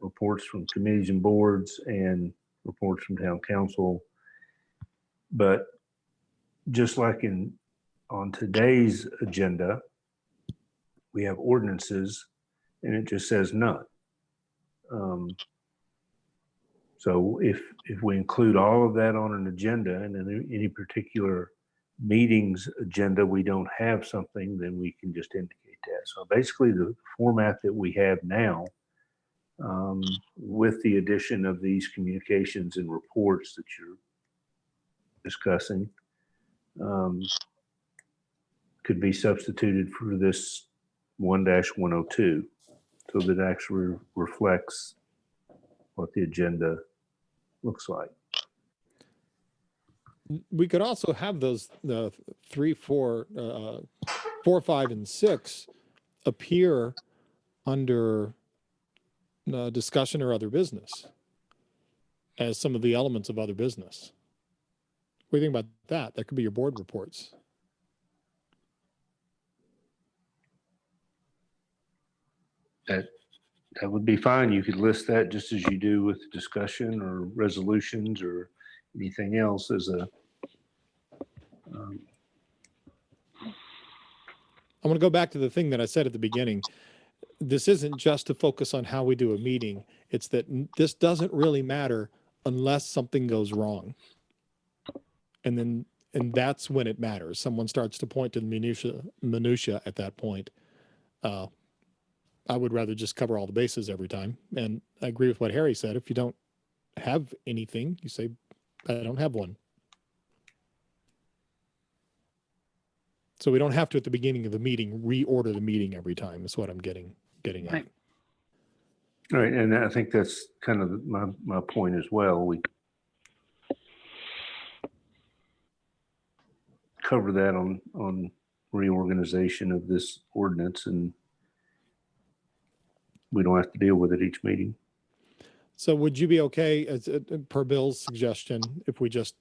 reports from committees and boards, and reports from town council. But just like on today's agenda, we have ordinances and it just says none. So if we include all of that on an agenda and in any particular meetings agenda, we don't have something, then we can just indicate that. So basically the format that we have now, with the addition of these communications and reports that you're discussing, could be substituted for this 1-102 so that it actually reflects what the agenda looks like. We could also have those, the 3, 4, 4, 5, and 6 appear under discussion or other business as some of the elements of other business. What do you think about that? That could be your board reports. That would be fine. You could list that just as you do with discussion or resolutions or anything else as a. I'm going to go back to the thing that I said at the beginning. This isn't just to focus on how we do a meeting. It's that this doesn't really matter unless something goes wrong. And then And that's when it matters. Someone starts to point to the minutia at that point. I would rather just cover all the bases every time. And I agree with what Harry said. If you don't have anything, you say, I don't have one. So we don't have to, at the beginning of the meeting, reorder the meeting every time, is what I'm getting at. Right. All right, and I think that's kind of my point as well. We cover that on reorganization of this ordinance, and we don't have to deal with it each meeting. So would you be okay, as per Bill's suggestion, if we just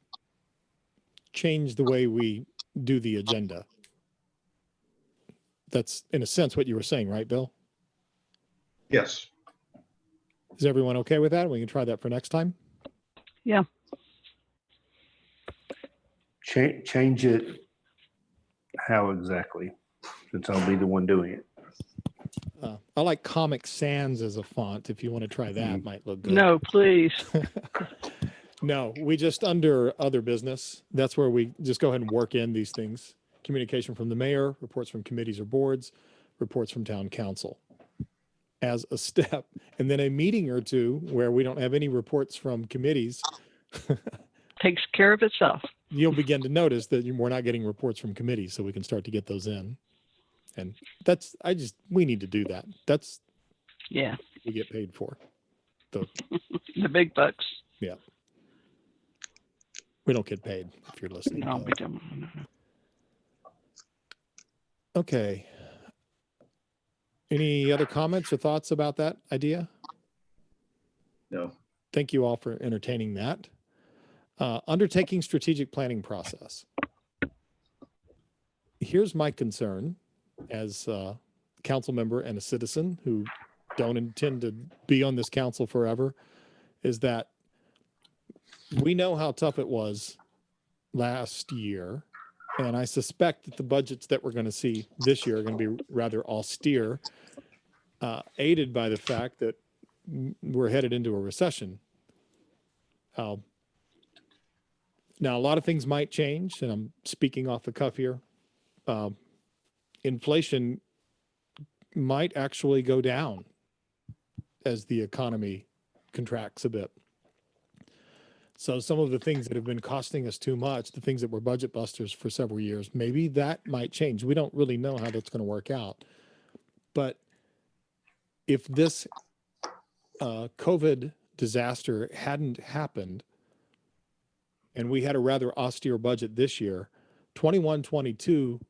change the way we do the agenda? That's in a sense what you were saying, right, Bill? Yes. Is everyone okay with that? We can try that for next time. Change it how exactly, since I'll be the one doing it. I like Comic Sans as a font. If you want to try that, might look good. No, please. No, we just under other business. That's where we just go ahead and work in these things. Communication from the mayor, reports from committees or boards, reports from town council as a step. And then a meeting or two where we don't have any reports from committees. Takes care of itself. You'll begin to notice that we're not getting reports from committees, so we can start to get those in. And we need to do that. That's Yeah, what we get paid for. the big bucks. We don't get paid if you're listening. No, Bill. we don't. Okay. Any other comments or thoughts about that idea? No. Thank you all for entertaining that. Undertaking strategic planning process. Here's my concern as a council member and a citizen who don't intend to be on this council forever, is that we know how tough it was last year. And I suspect that the budgets that we're going to see this year are going to be rather austere, aided by the fact that we're headed into a recession. Now, a lot of things might change, and I'm speaking off the cuff here. Inflation might actually go down as the economy contracts a bit. So some of the things that have been costing us too much, the things that were budget busters for several years, maybe that might change. We don't really know how that's going to work out. But if this COVID disaster hadn't happened and we had a rather austere budget this year, 21-22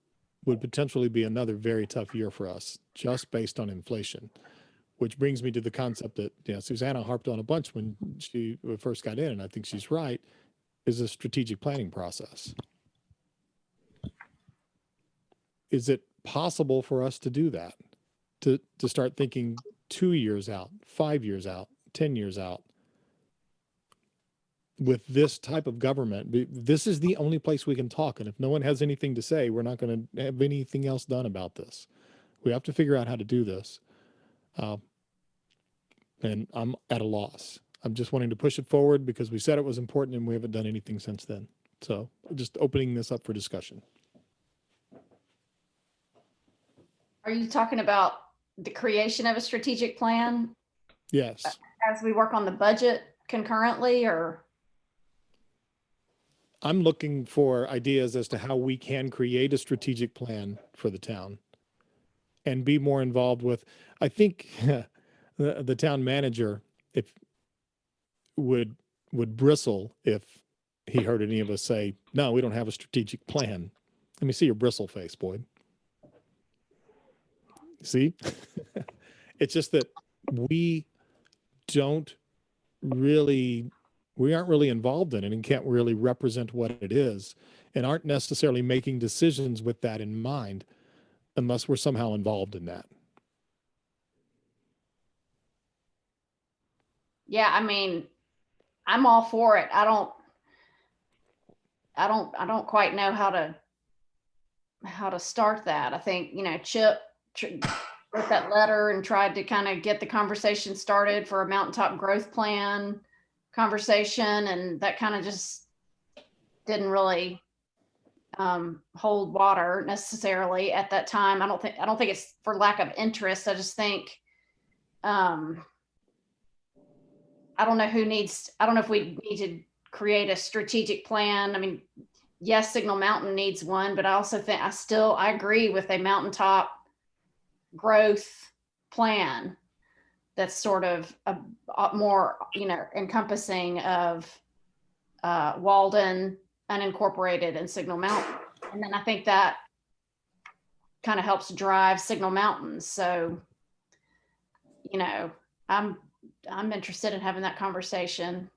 would potentially be another very tough year for us, just based on inflation. Which brings me to the concept that Susanna harped on a bunch when she first got in, and I think she's right, is a strategic planning process. Is it possible for us to do that? To start thinking 2 years out, 5 years out, 10 years out? With this type of government, this is the only place we can talk. And if no one has anything to say, we're not going to have anything else done about this. We have to figure out how to do this. And I'm at a loss. I'm just wanting to push it forward because we said it was important and we haven't done anything since then. So just opening this up for discussion. Are you talking about the creation of a strategic plan Yes. as we work on the budget concurrently, or? I'm looking for ideas as to how we can create a strategic plan for the town and be more involved with, I think the town manager, if would bristle if he heard any of us say, no, we don't have a strategic plan. Let me see your bristle face, Boyd. See, it's just that we aren't really involved in it and can't really represent what it is and aren't necessarily making decisions with that in mind unless we're somehow involved in that. Yeah, I mean, I'm all for it. I don't quite know how to start that. I think, Chip wrote that letter and tried to kind of get the conversation started for a mountaintop growth plan conversation, and that kind of just didn't really hold water necessarily at that time. I don't think it's for lack of interest. I just think, I don't know if we need to create a strategic plan. I mean, yes, Signal Mountain needs one, but I also think I agree with a mountaintop growth plan that's sort of a more, encompassing of Walden, unincorporated, and Signal Mountain. And then I think that kind of helps drive Signal Mountain. So, I'm interested in having that conversation.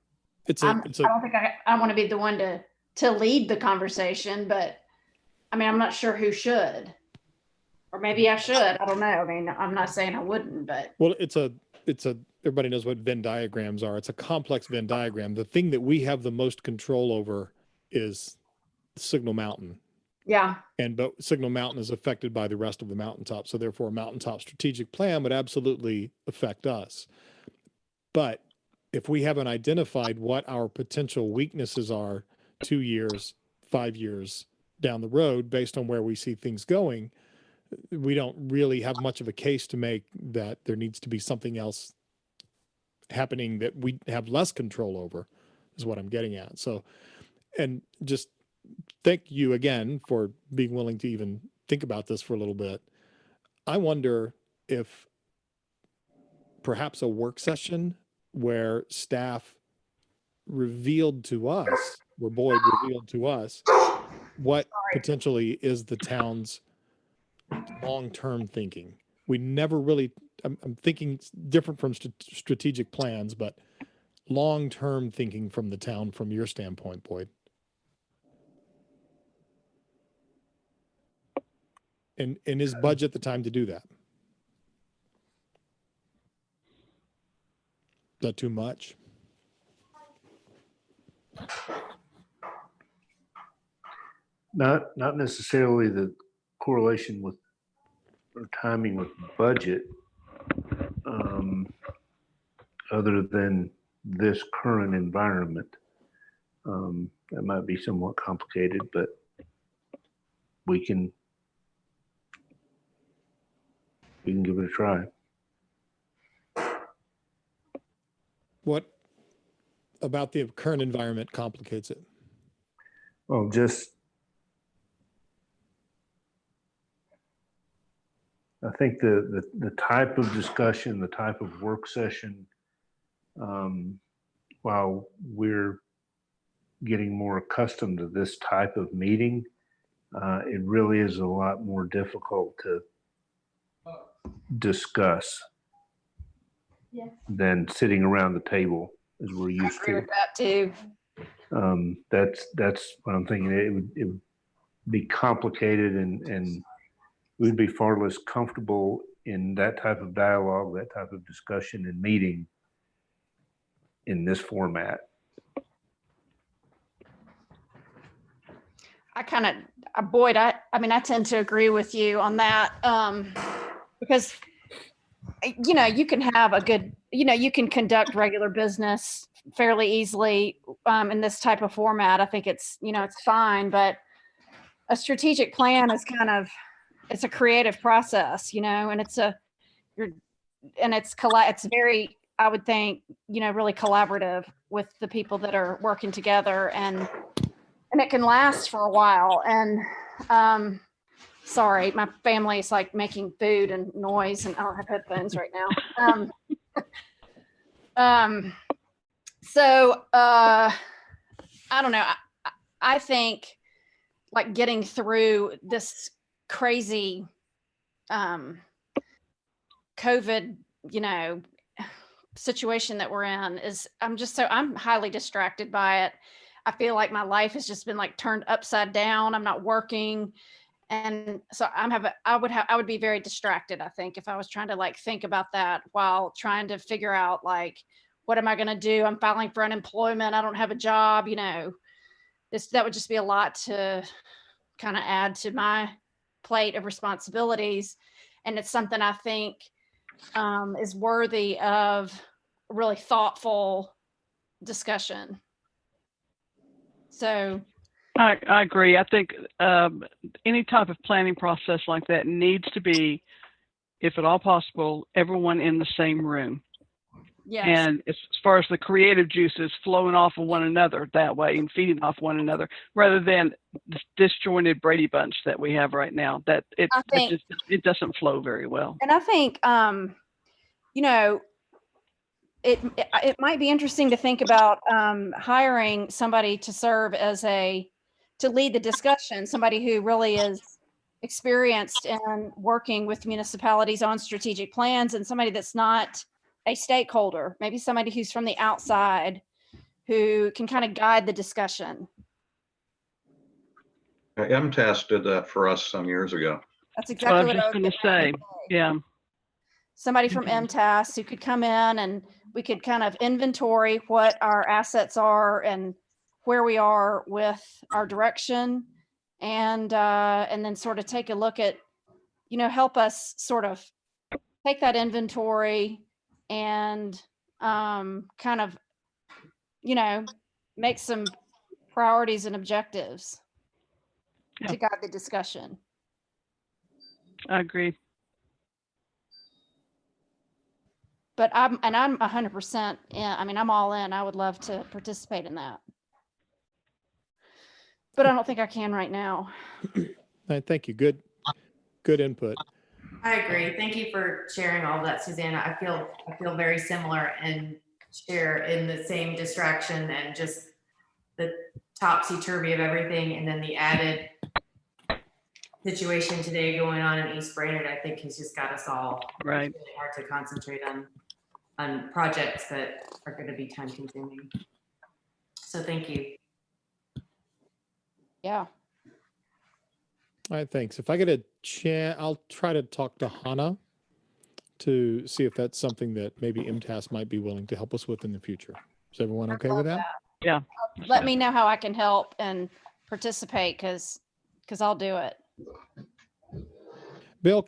I don't think I want to be the one to lead the conversation, but I mean, I'm not sure who should, or maybe I should. I don't know. I mean, I'm not saying I wouldn't, but. Well, everybody knows what Venn diagrams are. It's a complex Venn diagram. The thing that we have the most control over is Signal Mountain. Yeah. But Signal Mountain is affected by the rest of the mountaintop. So therefore a mountaintop strategic plan would absolutely affect us. But if we haven't identified what our potential weaknesses are 2 years, 5 years down the road, based on where we see things going, we don't really have much of a case to make that there needs to be something else happening that we have less control over, is what I'm getting at. So, and just thank you again for being willing to even think about this for a little bit. I wonder if perhaps a work session where staff revealed to us, where Boyd revealed to us, what potentially is the town's long-term thinking. We never really, I'm thinking different from strategic plans, but long-term thinking from the town, from your standpoint, Boyd. And is budget the time to do that? Is that too much? Not necessarily the correlation with or timing with budget, other than this current environment. That might be somewhat complicated, but we can give it a try. What about the current environment complicates it? Well, I think the type of discussion, the type of work session, while we're getting more accustomed to this type of meeting, it really is a lot more difficult to discuss than sitting around the table as we're used I agree to. with that too. That's what I'm thinking. It would be complicated, and we'd be far less comfortable in that type of dialogue, that type of discussion and meeting in this format. Boyd, I mean, I tend to agree with you on that, because, you can have you can conduct regular business fairly easily in this type of format. I think it's fine, but a strategic plan is it's a creative process, and it's very, I would think, really collaborative with the people that are working together, and it can last for a while. And sorry, my family is like making food and noise, and I don't have headphones right now. So I don't know. I think like getting through this crazy COVID, situation that we're in I'm highly distracted by it. I feel like my life has just been like turned upside down. I'm not working. And so I would be very distracted, I think, if I was trying to like think about that while trying to figure out like, what am I going to do? I'm filing for unemployment. I don't have a job, that would just be a lot to kind of add to my plate of responsibilities. And it's something I think is worthy of really thoughtful discussion. So I agree. I think any type of planning process like that needs to be, if at all possible, everyone in the same room. Yes. And as far as the creative juices flowing off of one another that way and feeding off one another, rather than this disjointed Brady Bunch that we have right now, that it doesn't flow very well. And I think, you know, it might be interesting to think about hiring somebody to serve as to lead the discussion, somebody who really is experienced in working with municipalities on strategic plans, and somebody that's not a stakeholder, maybe somebody who's from the outside who can kind of guide the discussion. MTS did that for us some years ago. That's What exactly I was what I just was going to getting say. ready to Yeah. Somebody from MTAS who could come in and we could kind of inventory what our assets are and where we are with our direction, and then sort of take a look at, help us sort of take that inventory and kind of, make some priorities and objectives Yeah. to guide the discussion. I agree. But I'm 100% in. I mean, I'm all in. I would love to participate in that. But I don't think I can right now. All right, thank you. Good input. I agree. Thank you for sharing all of that, Susanna. I feel very similar and share in the same distraction and just the topsy-turvy of everything, and then the added situation today going on in East Brainerd, I think has just got us all Right. really hard to concentrate on projects that are going to be time consuming. So thank you. Yeah. All right, thanks. If I get a chance, I'll try to talk to Hannah to see if that's something that maybe MTAS might be willing to help us with in the future. Is everyone okay with that? Yeah. Let me know how I can help and participate, because I'll do it. Bill,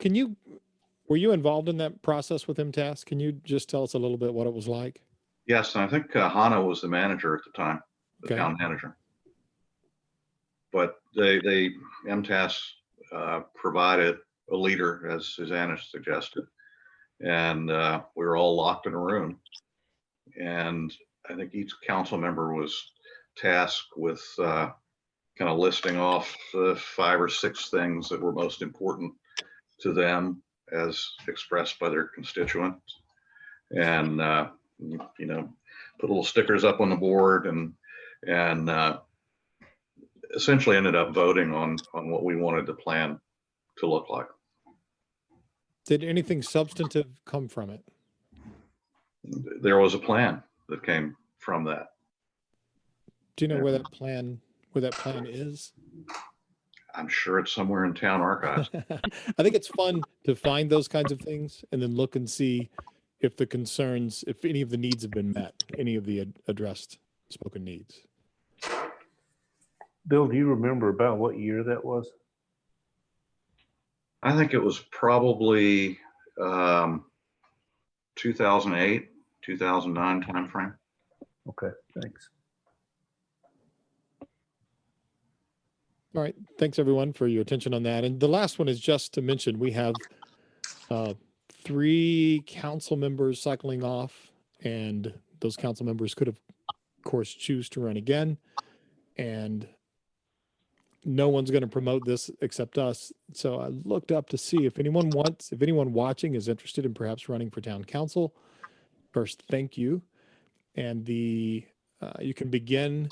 were you involved in that process with MTAS? Can you just tell us a little bit what it was like? Yes, and I think Hannah was the manager at the time, the Okay. town manager. But they MTAS provided a leader, as Susanna suggested, and we were all locked in a room. And I think each council member was tasked with kind of listing off the 5 or 6 things that were most important to them as expressed by their constituents, and put little stickers up on the board, and essentially ended up voting on what we wanted the plan to look like. Did anything substantive come from it? There was a plan that came from that. Do you know where that plan is? I'm sure it's somewhere in town archives. I think it's fun to find those kinds of things and then look and see if any of the needs have been met, any of the addressed spoken needs. Bill, do you remember about what year that was? I think it was probably 2008, 2009 timeframe. Okay, thanks. All right. Thanks, everyone, for your attention on that. And the last one is just to mention, we have 3 council members cycling off, and those council members could, of course, choose to run again. And no one's going to promote this except us. So I looked up to see if anyone watching is interested in perhaps running for town council. First, thank you. And you can begin,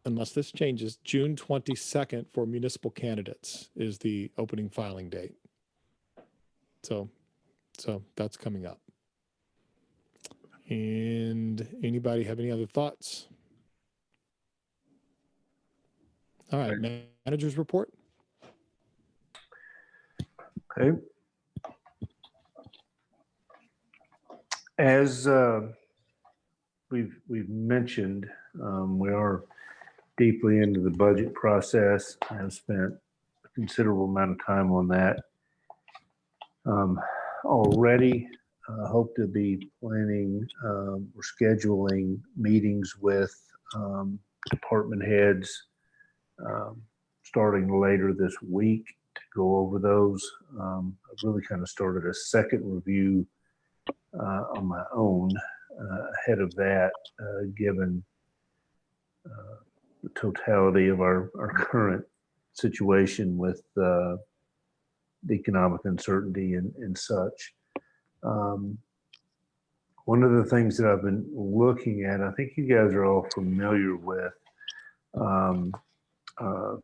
unless this changes, June 22nd for municipal candidates is the opening filing date. So that's coming up. And anybody have any other thoughts? All right, manager's report. Okay. As we've mentioned, we are deeply into the budget process. I've spent a considerable amount of time on that already. Hope to be planning or scheduling meetings with department heads starting later this week to go over those. I've really kind of started a second review on my own ahead of that, given the totality of our current situation with the economic uncertainty and such. One of the things that I've been looking at, I think you guys are all familiar with a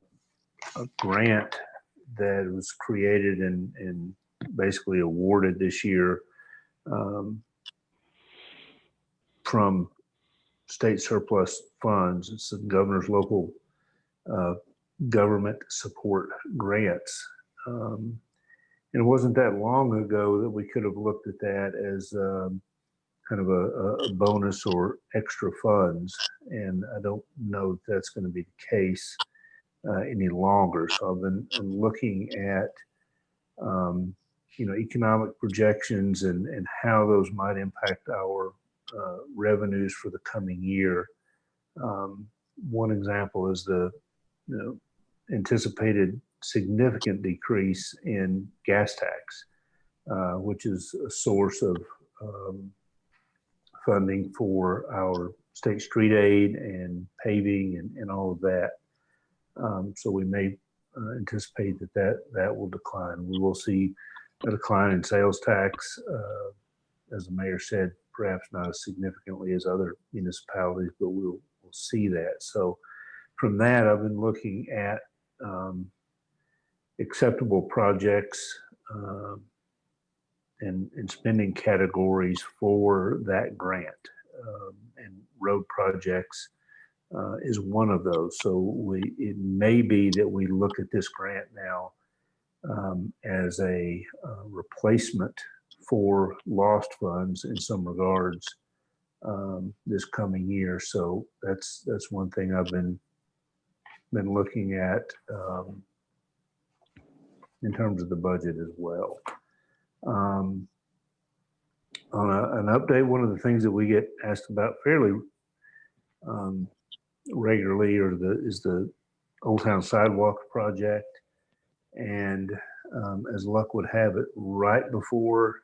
grant that was created and basically awarded this year from state surplus funds. It's the governor's local government support grants. And it wasn't that long ago that we could have looked at that as kind of a bonus or extra funds. And I don't know if that's going to be the case any longer. So I've been looking at, economic projections and how those might impact our revenues for the coming year. One example is the anticipated significant decrease in gas tax, which is a source of funding for our state street aid and paving and all of that. So we may anticipate that will decline. We will see a decline in sales tax, as the mayor said, perhaps not as significantly as other municipalities, but we'll see that. So from that, I've been looking at acceptable projects and spending categories for that grant. And road projects is one of those. So it may be that we look at this grant now as a replacement for lost funds in some regards this coming year. So that's one thing I've been looking at in terms of the budget as well. On an update, one of the things that we get asked about fairly regularly is the Old Town Sidewalk project. And as luck would have it, right before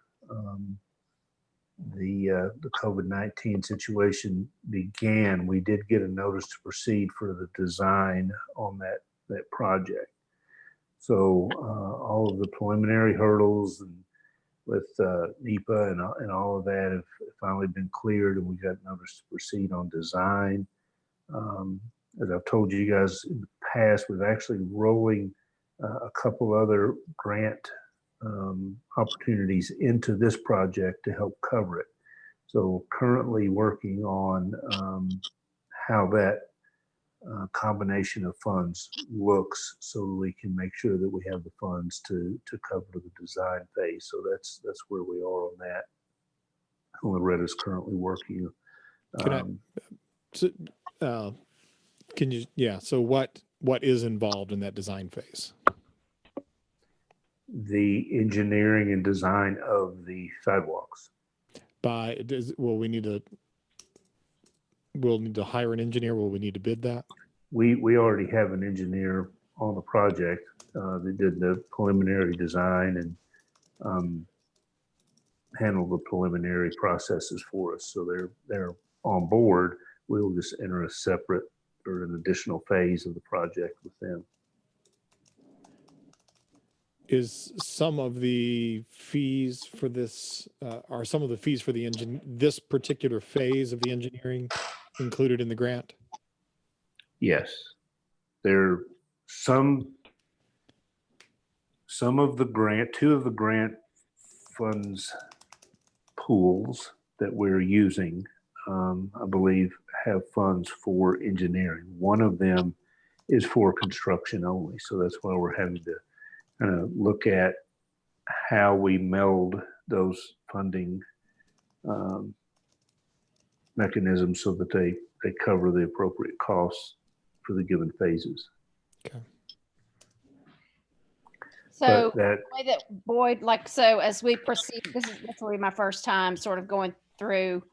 the COVID-19 situation began, we did get a notice to proceed for the design on that project. So all of the preliminary hurdles and with NEPA and all of that have finally been cleared, and we got notice to proceed on design. As I've told you guys in the past, we've actually rolling a couple other grant opportunities into this project to help cover it. So currently working on how that combination of funds looks, so we can make sure that we have the funds to cover the design phase. So that's where we are on that. Loretta's currently working. So what is involved in that design phase? The engineering and design of the sidewalks. We'll need to hire an engineer. Will we need to bid that? We already have an engineer on the project. They did the preliminary design and handle the preliminary processes for us. So they're on board. We will just enter a separate or an additional phase of the project with them. Is some of the fees for this, are some of the fees for this particular phase of the engineering included in the grant? Yes, there are some of the grant, two of the grant funds pools that we're using, I believe, have funds for engineering. One of them is for construction only. So that's why we're having to look at how we meld those funding mechanisms so that they cover the appropriate costs for the given phases. Okay. So the way that Boyd, so as we proceed, this will be my first time sort of going through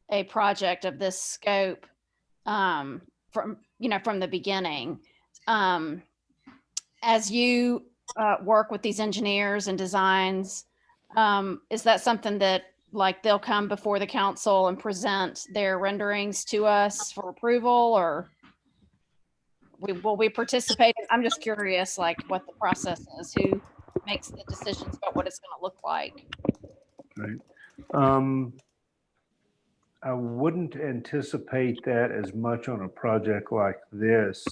a project of this scope from the beginning. as you work with these engineers and designs, is that something that like they'll come before the council and present their renderings to us for approval, or will we participate? I'm just curious, like what the process is, who makes the decisions about what it's going to look like. Right. I wouldn't anticipate that as much on a project like this,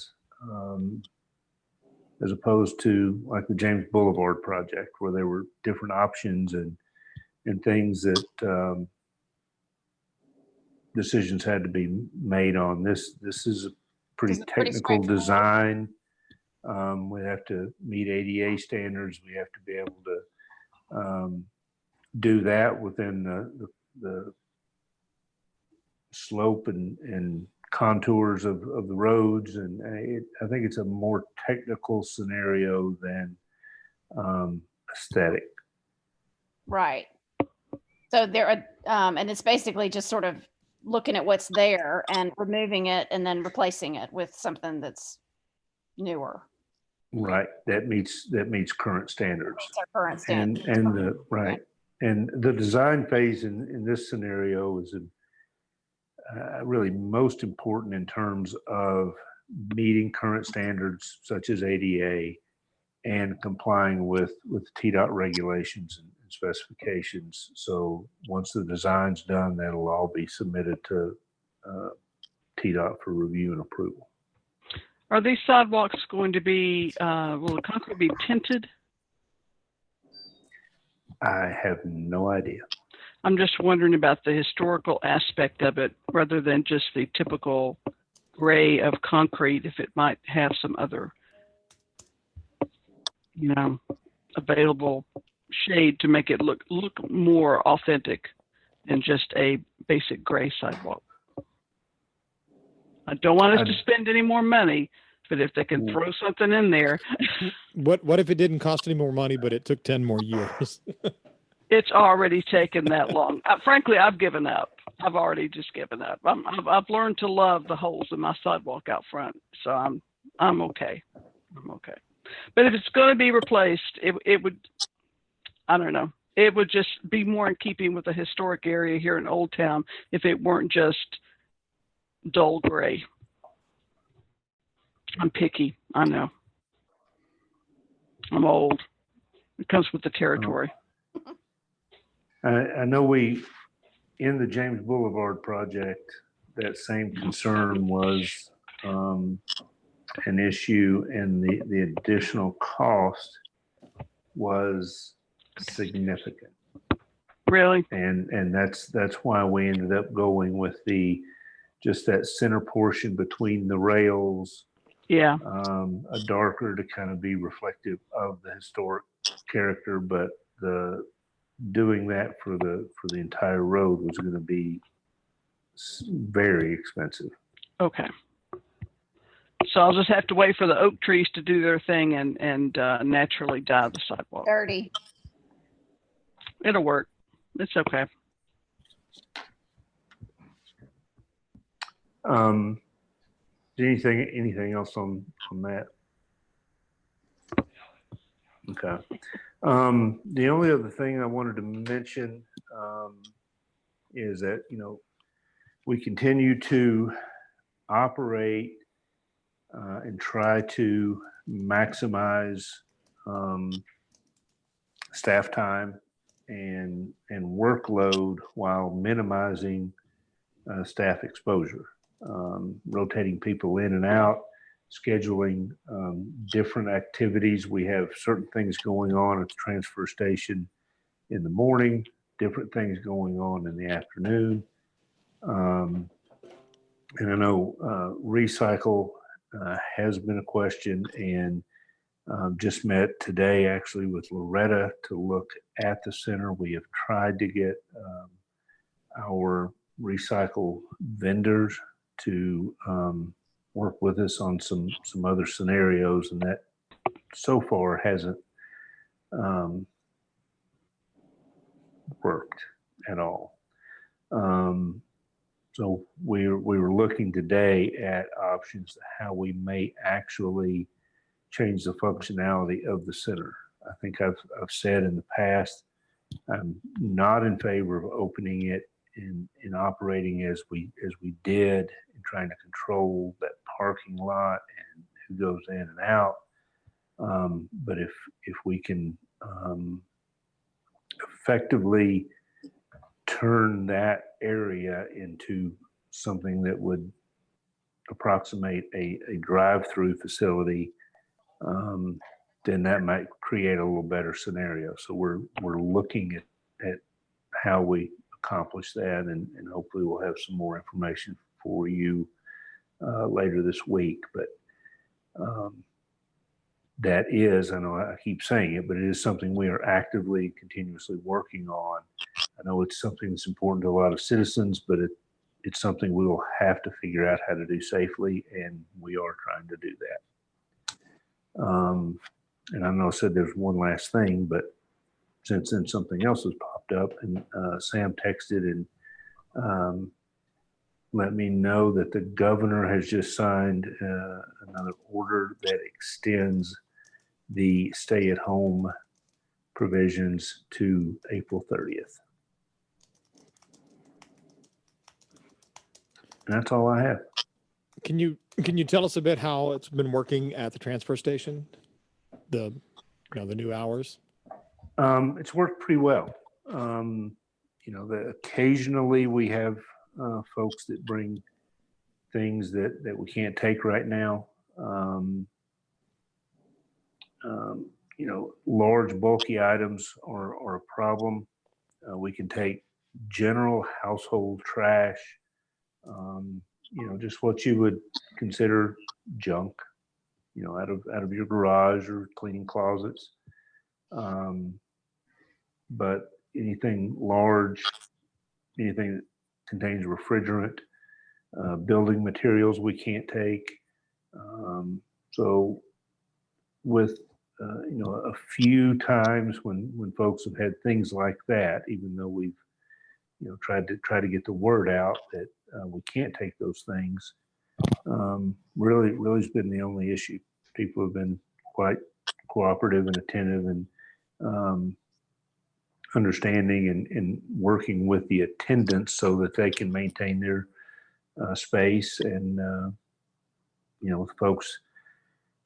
as opposed to like the James Boulevard project, where there were different options and things that decisions had to be made on. This is a pretty This is pretty technical straightforward. design. We have to meet ADA standards. We have to be able to do that within the slope and contours of the roads. And I think it's a more technical scenario than aesthetic. Right. So there are, and it's basically just sort of looking at what's there and removing it and then replacing it with something that's newer. Right. That meets current standards. It's our current standard. And the right. And the design phase in this scenario is really most important in terms of meeting current standards such as ADA and complying with TDOT regulations and specifications. So once the design's done, that'll all be submitted to TDOT for review and approval. Are these sidewalks going to be, will the concrete be tinted? I have no idea. I'm just wondering about the historical aspect of it rather than just the typical gray of concrete, if it might have some other, available shade to make it look more authentic than just a basic gray sidewalk. I don't want us to spend any more money, but if they can throw something in there. What if it didn't cost any more money, but it took 10 more years? It's already taken that long. Frankly, I've given up. I've already just given up. I've learned to love the holes in my sidewalk out front, so I'm okay. I'm okay. But if it's going to be replaced, it would, I don't know, it would just be more in keeping with the historic area here in Old Town if it weren't just dull gray. I'm picky. I know. I'm old. It comes with the territory. I know in the James Boulevard project, that same concern was an issue, and the additional cost was significant. Really? And that's why we ended up going with just that center portion between the rails. Yeah. A darker to kind of be reflective of the historic character, but doing that for the entire road was going to be very expensive. Okay. So I'll just have to wait for the oak trees to do their thing and naturally dye the sidewalk. 30. It'll work. It's okay. Anything else on that? Okay. The only other thing I wanted to mention is that, we continue to operate and try to maximize staff time and workload while minimizing staff exposure. Rotating people in and out, scheduling different activities. We have certain things going on at the transfer station in the morning, different things going on in the afternoon. And I know recycle has been a question, and just met today actually with Loretta to look at the center. We have tried to get our recycle vendors to work with us on some other scenarios, and that so far hasn't worked at all. So So we were looking today at options how we may actually change the functionality of the center. I think I've said in the past, I'm not in favor of opening it and operating as we did and trying to control that parking lot and who goes in and out. But if we can effectively turn that area into something that would approximate a drive-through facility, then that might create a little better scenario. So we're looking at how we accomplish that, and hopefully we'll have some more information for you later this week. But that is, I know I keep saying it, but it is something we are actively, continuously working on. I know it's something that's important to a lot of citizens, but it's something we will have to figure out how to do safely, and we are trying to do that. And I know I said there's one last thing, but since then something else has popped up, and Sam texted and let me know that the governor has just signed another order that extends the stay-at-home provisions to April 30th. And that's all I have. Can you tell us a bit how it's been working at the transfer station? The new hours? It's worked pretty well. Occasionally we have folks that bring things that we can't take right now. Large bulky items are a problem. We can take general household trash, just what you would consider junk, out of your garage or cleaning closets. But anything large, anything that contains refrigerant, building materials we can't take. So with a few times when folks have had things like that, even though we've tried to get the word out that we can't take those things, really has been the only issue. People have been quite cooperative and attentive and understanding and working with the attendants so that they can maintain their space. And with folks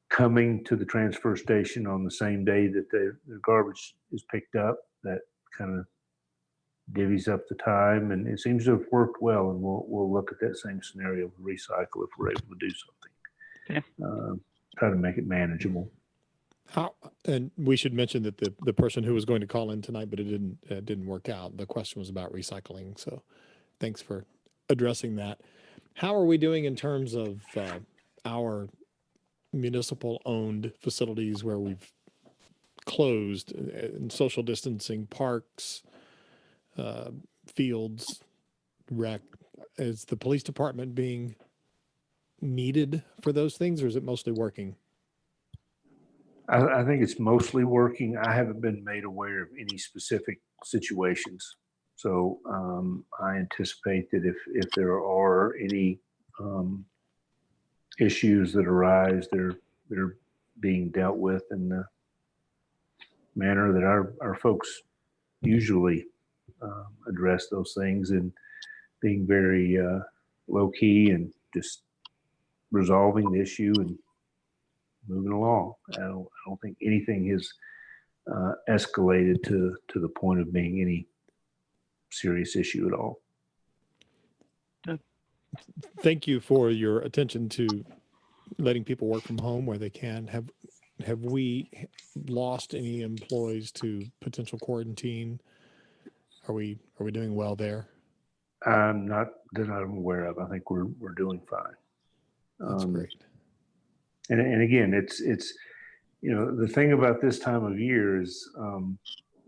coming to the transfer station on the same day that their garbage is picked up, that kind of divvies up the time, and it seems to have worked well. And we'll look at that same scenario with recycle if we're able to do something. Okay. Try to make it manageable. And we should mention that the person who was going to call in tonight, but it didn't work out. The question was about recycling. So thanks for addressing that. How are we doing in terms of our municipal owned facilities where we've closed and social distancing, parks, fields, rec? Is the police department being needed for those things, or is it mostly working? I think it's mostly working. I haven't been made aware of any specific situations. So I anticipate that if there are any issues that arise, they're being dealt with in the manner that our folks usually address those things, and being very low key and just resolving the issue and moving along. I don't think anything has escalated to the point of being any serious issue at all. Thank you for your attention to letting people work from home where they can. Have we lost any employees to potential quarantine? Are we doing well there? Not that I'm aware of. I think we're doing fine. That's great. And again, it's the thing about this time of year is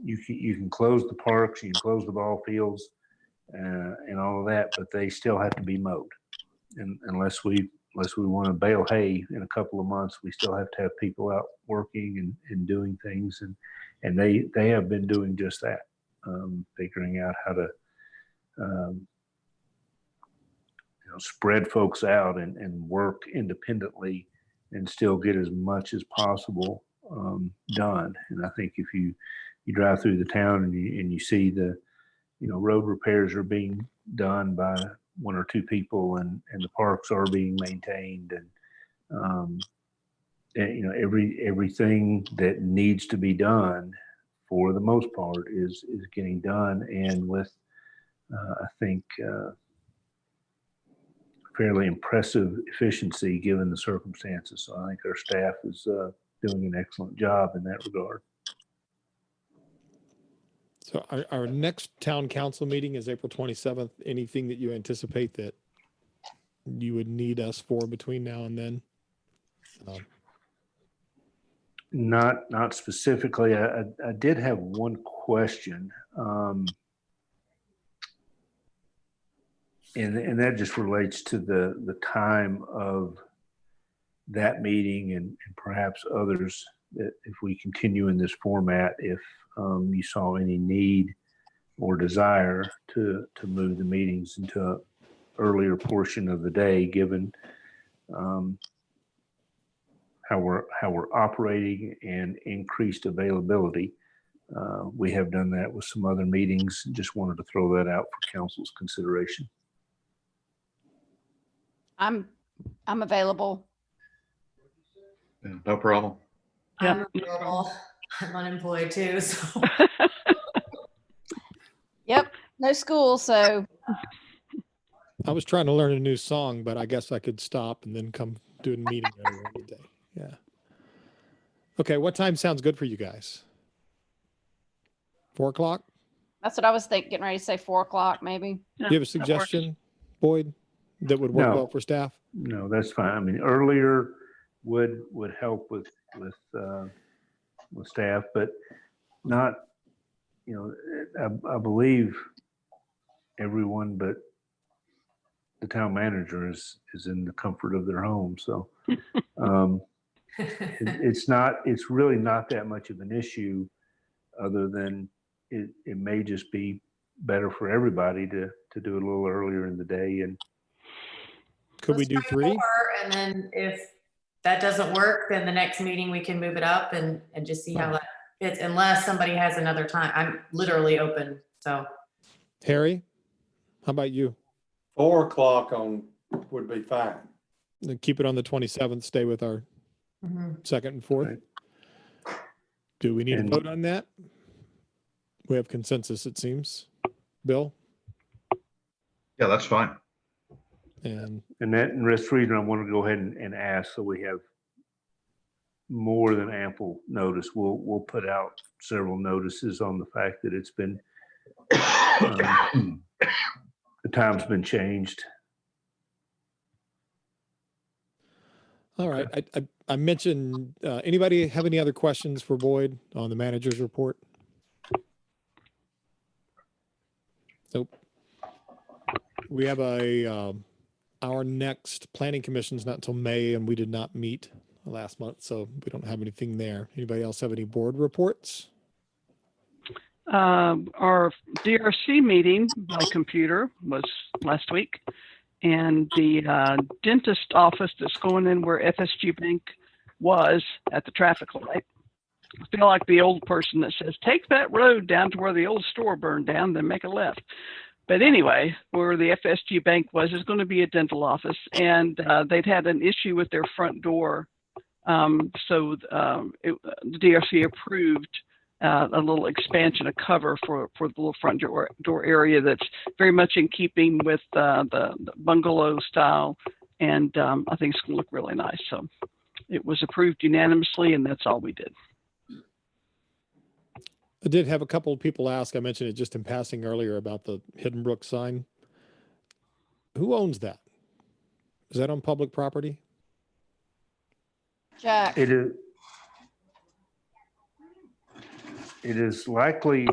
you can close the parks, you can close the ball fields, and all of that, but they still have to be mowed. And unless we want to bale hay in a couple of months, we still have to have people out working and doing things, and they have been doing just that, figuring out how to spread folks out and work independently and still get as much as possible done. And I think if you drive through the town and you see the, road repairs are being done by one or two people and the parks are being maintained and everything that needs to be done for the most part is getting done, and with I think fairly impressive efficiency given the circumstances. So I think our staff is doing an excellent job in that regard. So our next town council meeting is April 27th. Anything that you anticipate that you would need us for between now and then? Not specifically. I did have one question. And that just relates to the time of that meeting and perhaps others, that if we continue in this format, if you saw any need or desire to move the meetings into an earlier portion of the day, given how we're operating and increased availability. We have done that with some other meetings. Just wanted to throw that out for council's consideration. I'm available. Yeah, no problem. Yeah. I'm available. I'm unemployed too, so. Yep, no school, so I was trying to learn a new song, but I guess I could stop and then come do a meeting earlier in the day. Yeah. Okay, what time sounds good for you guys? 4 o'clock? that's what I was thinking, getting ready to say 4 o'clock maybe. Do you have a suggestion, Boyd, that would work No. well for staff? No, that's fine. I mean, earlier would help with staff, but not, I believe everyone but the town manager is in the comfort of their home. So it's really not that much of an issue, other than it may just be better for everybody to do it a little earlier in the day. And Could we Let's do try 3? 4, and then if that doesn't work, then the next meeting we can move it up and just see how that fits, unless somebody has another time. I'm literally open, so. Harry, how about you? 4 o'clock would be fine. Then keep it on the 27th, stay with our Mhm. 2nd and 4th. Right. Do we need And- to vote on that? We have consensus, it seems. Bill? Yeah, that's fine. And that's the reason I wanted to go ahead and ask, so we have more than ample notice. We'll put out several notices on the fact that it's been the time's been changed. all right, I mentioned, anybody have any other questions for Boyd on the manager's report? Nope. We have our next planning commission's not until May, and we did not meet last month, so we don't have anything there. Anybody else have any board reports? Our DRC meeting by computer was last week, and the dentist office that's going in where FSG Bank was at the traffic light. I feel like the old person that says, take that road down to where the old store burned down, then make a left. But anyway, where the FSG Bank was is going to be a dental office, and they'd had an issue with their front door. So the DRC approved a little expansion, a cover for the little front door area that's very much in keeping with the bungalow style, and I think it's going to look really nice. So it was approved unanimously, and that's all we did. I did have a couple of people ask, I mentioned it just in passing earlier about the Hidden Brook sign. Who owns that? Is that on public property? Jack, It is likely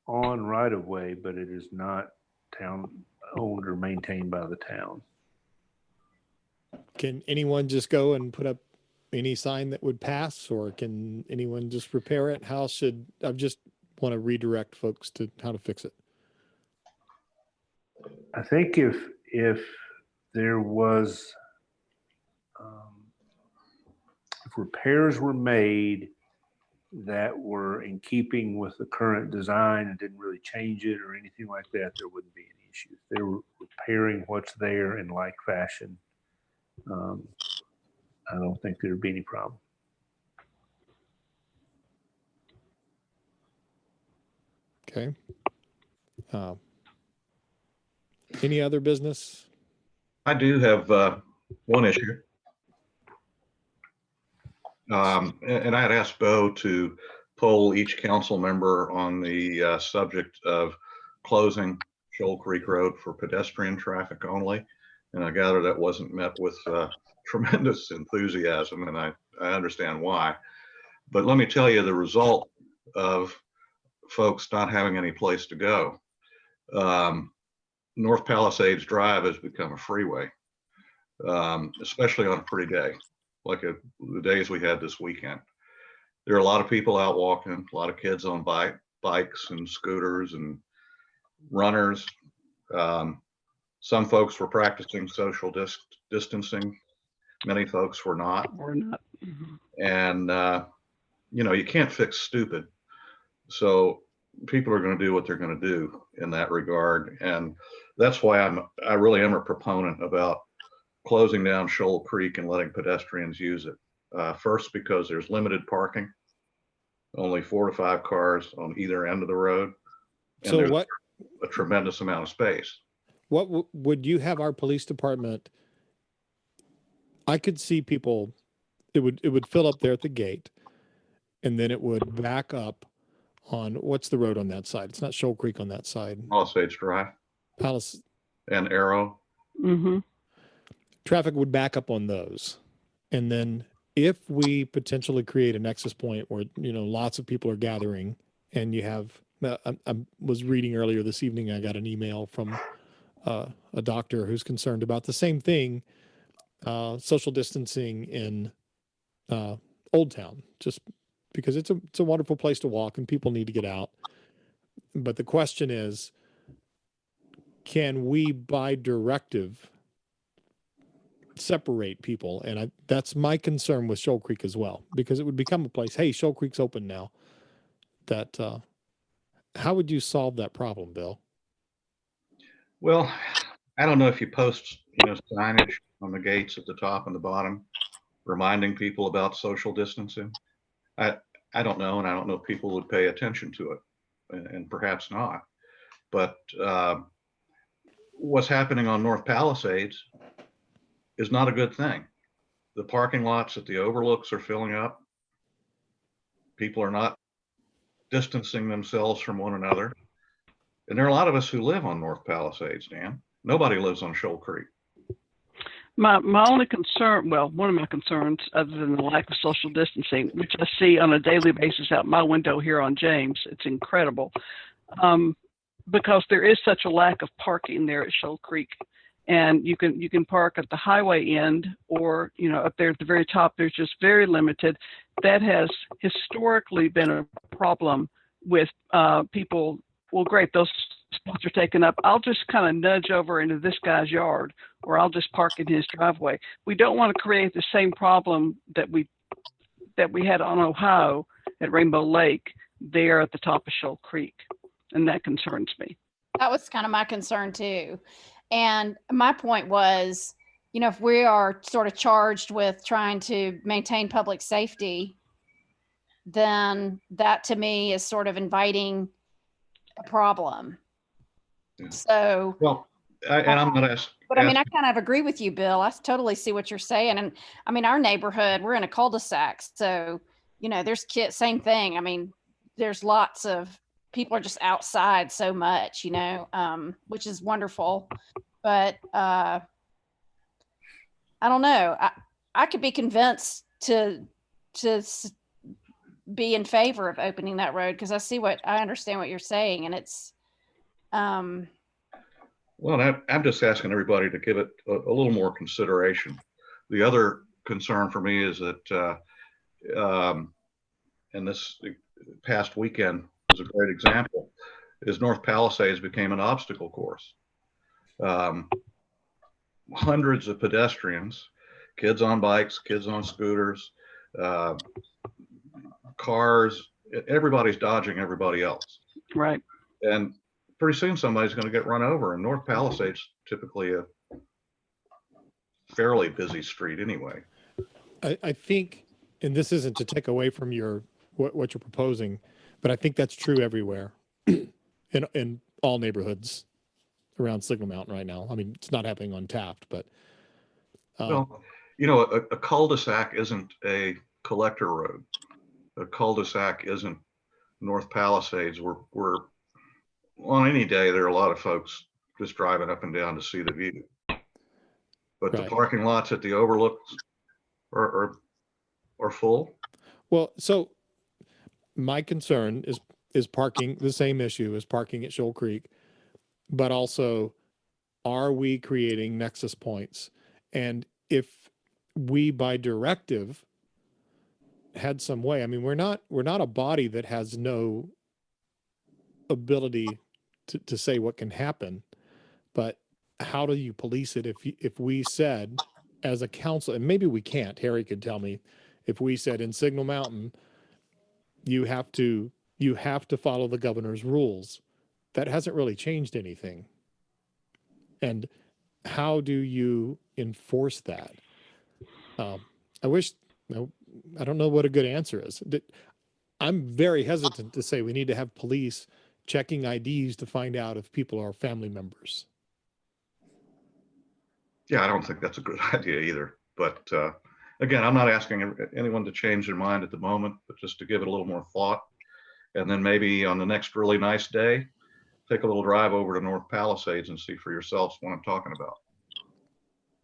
on right of way, but it is not town owned or maintained by the town. Can anyone just go and put up any sign that would pass, or can anyone just repair it? How should, I just want to redirect folks to how to fix it. I think if there was, if repairs were made that were in keeping with the current design and didn't really change it or anything like that, there wouldn't be any issues. They were repairing what's there in like fashion. I don't think there'd be any problem. Okay. Any other business? I do have one issue. And I had asked Bo to poll each council member on the subject of closing Shoal Creek Road for pedestrian traffic only. And I gather that wasn't met with tremendous enthusiasm, and I understand why. But let me tell you the result of folks not having any place to go. North Palisades Drive has become a freeway, especially on a pretty day, like the days we had this weekend. There are a lot of people out walking, a lot of kids on bikes and scooters and runners. Some folks were practicing social distancing. Many folks were not. Or not. Mhm. And, you can't fix stupid. So people are going to do what they're going to do in that regard. And that's why I really am a proponent about closing down Shoal Creek and letting pedestrians use it. First, because there's limited parking, only 4 to 5 cars on either end of the road. And So there's what, a tremendous amount of space. would you have our police department? I could see people, it would fill up there at the gate, and then it would back up on, what's the road on that side? It's not Shoal Creek on that side. Palisades Drive Palace, and Arrow. Mm-hmm. traffic would back up on those. And then if we potentially create a nexus point where, lots of people are gathering, and you have, I was reading earlier this evening, I got an email from a doctor who's concerned about the same thing, social distancing in Old Town, just because it's a wonderful place to walk and people need to get out. But the question is, can we, by directive, separate people? And that's my concern with Shoal Creek as well, because it would become a place, hey, Shoal Creek's open now. That how would you solve that problem, Bill? Well, I don't know if you post, signage on the gates at the top and the bottom, reminding people about social distancing. I don't know, and I don't know if people would pay attention to it, and perhaps not. But what's happening on North Palisades is not a good thing. The parking lots at the overlooks are filling up. People are not distancing themselves from one another. And there are a lot of us who live on North Palisades, Dan. Nobody lives on Shoal Creek. My only concern, well, one of my concerns, other than the lack of social distancing, which I see on a daily basis out my window here on James, it's incredible, because there is such a lack of parking there at Shoal Creek. And you can park at the highway end, or up there at the very top. There's just very limited. That has historically been a problem with people. Well, great, those spots are taken up. I'll just kind of nudge over into this guy's yard, or I'll just park in his driveway. We don't want to create the same problem that we had on Ohio at Rainbow Lake there at the top of Shoal Creek, and that concerns me. That was kind of my concern too. And my point was, if we are sort of charged with trying to maintain public safety, then that to me is sort of inviting a problem. Yeah. So, Well, I'm not asking. but I mean, I kind of agree with you, Bill. I totally see what you're saying. And I mean, our neighborhood, we're in a cul-de-sac. So, there's kids, same thing. I mean, there's lots of people are just outside so much, which is wonderful. But I don't know. I could be convinced to be in favor of opening that road, because I understand what you're saying, and it's. Well, I'm just asking everybody to give it a little more consideration. The other concern for me is that, and this past weekend was a great example, is North Palisades became an obstacle course. hundreds of pedestrians, kids on bikes, kids on scooters, uh, cars, everybody's dodging everybody else. Right. And pretty soon somebody's going to get run over. And North Palisades typically a fairly busy street anyway. I think, and this isn't to take away from what you're proposing, but I think that's true everywhere in all neighborhoods around Signal Mountain right now. I mean, it's not happening on Taft, but Well, you know, a cul-de-sac isn't a collector road. A cul-de-sac isn't North Palisades. We're on any day, there are a lot of folks just driving up and down to see the view. But the Right. parking lots at the overlooks are full. well, so my concern is parking, the same issue as parking at Shoal Creek, but also, are we creating nexus points? And if we by directive had some way, I mean, we're not a body that has no ability to say what can happen, but how do you police it if we said as a council, and maybe we can't, Harry could tell me, if we said in Signal Mountain, you have to follow the governor's rules. That hasn't really changed anything. And how do you enforce that? I wish, I don't know what a good answer is. I'm very hesitant to say we need to have police checking IDs to find out if people are family members. Yeah, I don't think that's a good idea either. But again, I'm not asking anyone to change their mind at the moment, but just to give it a little more thought. And then maybe on the next really nice day, take a little drive over to North Palisades and see for yourselves what I'm talking about.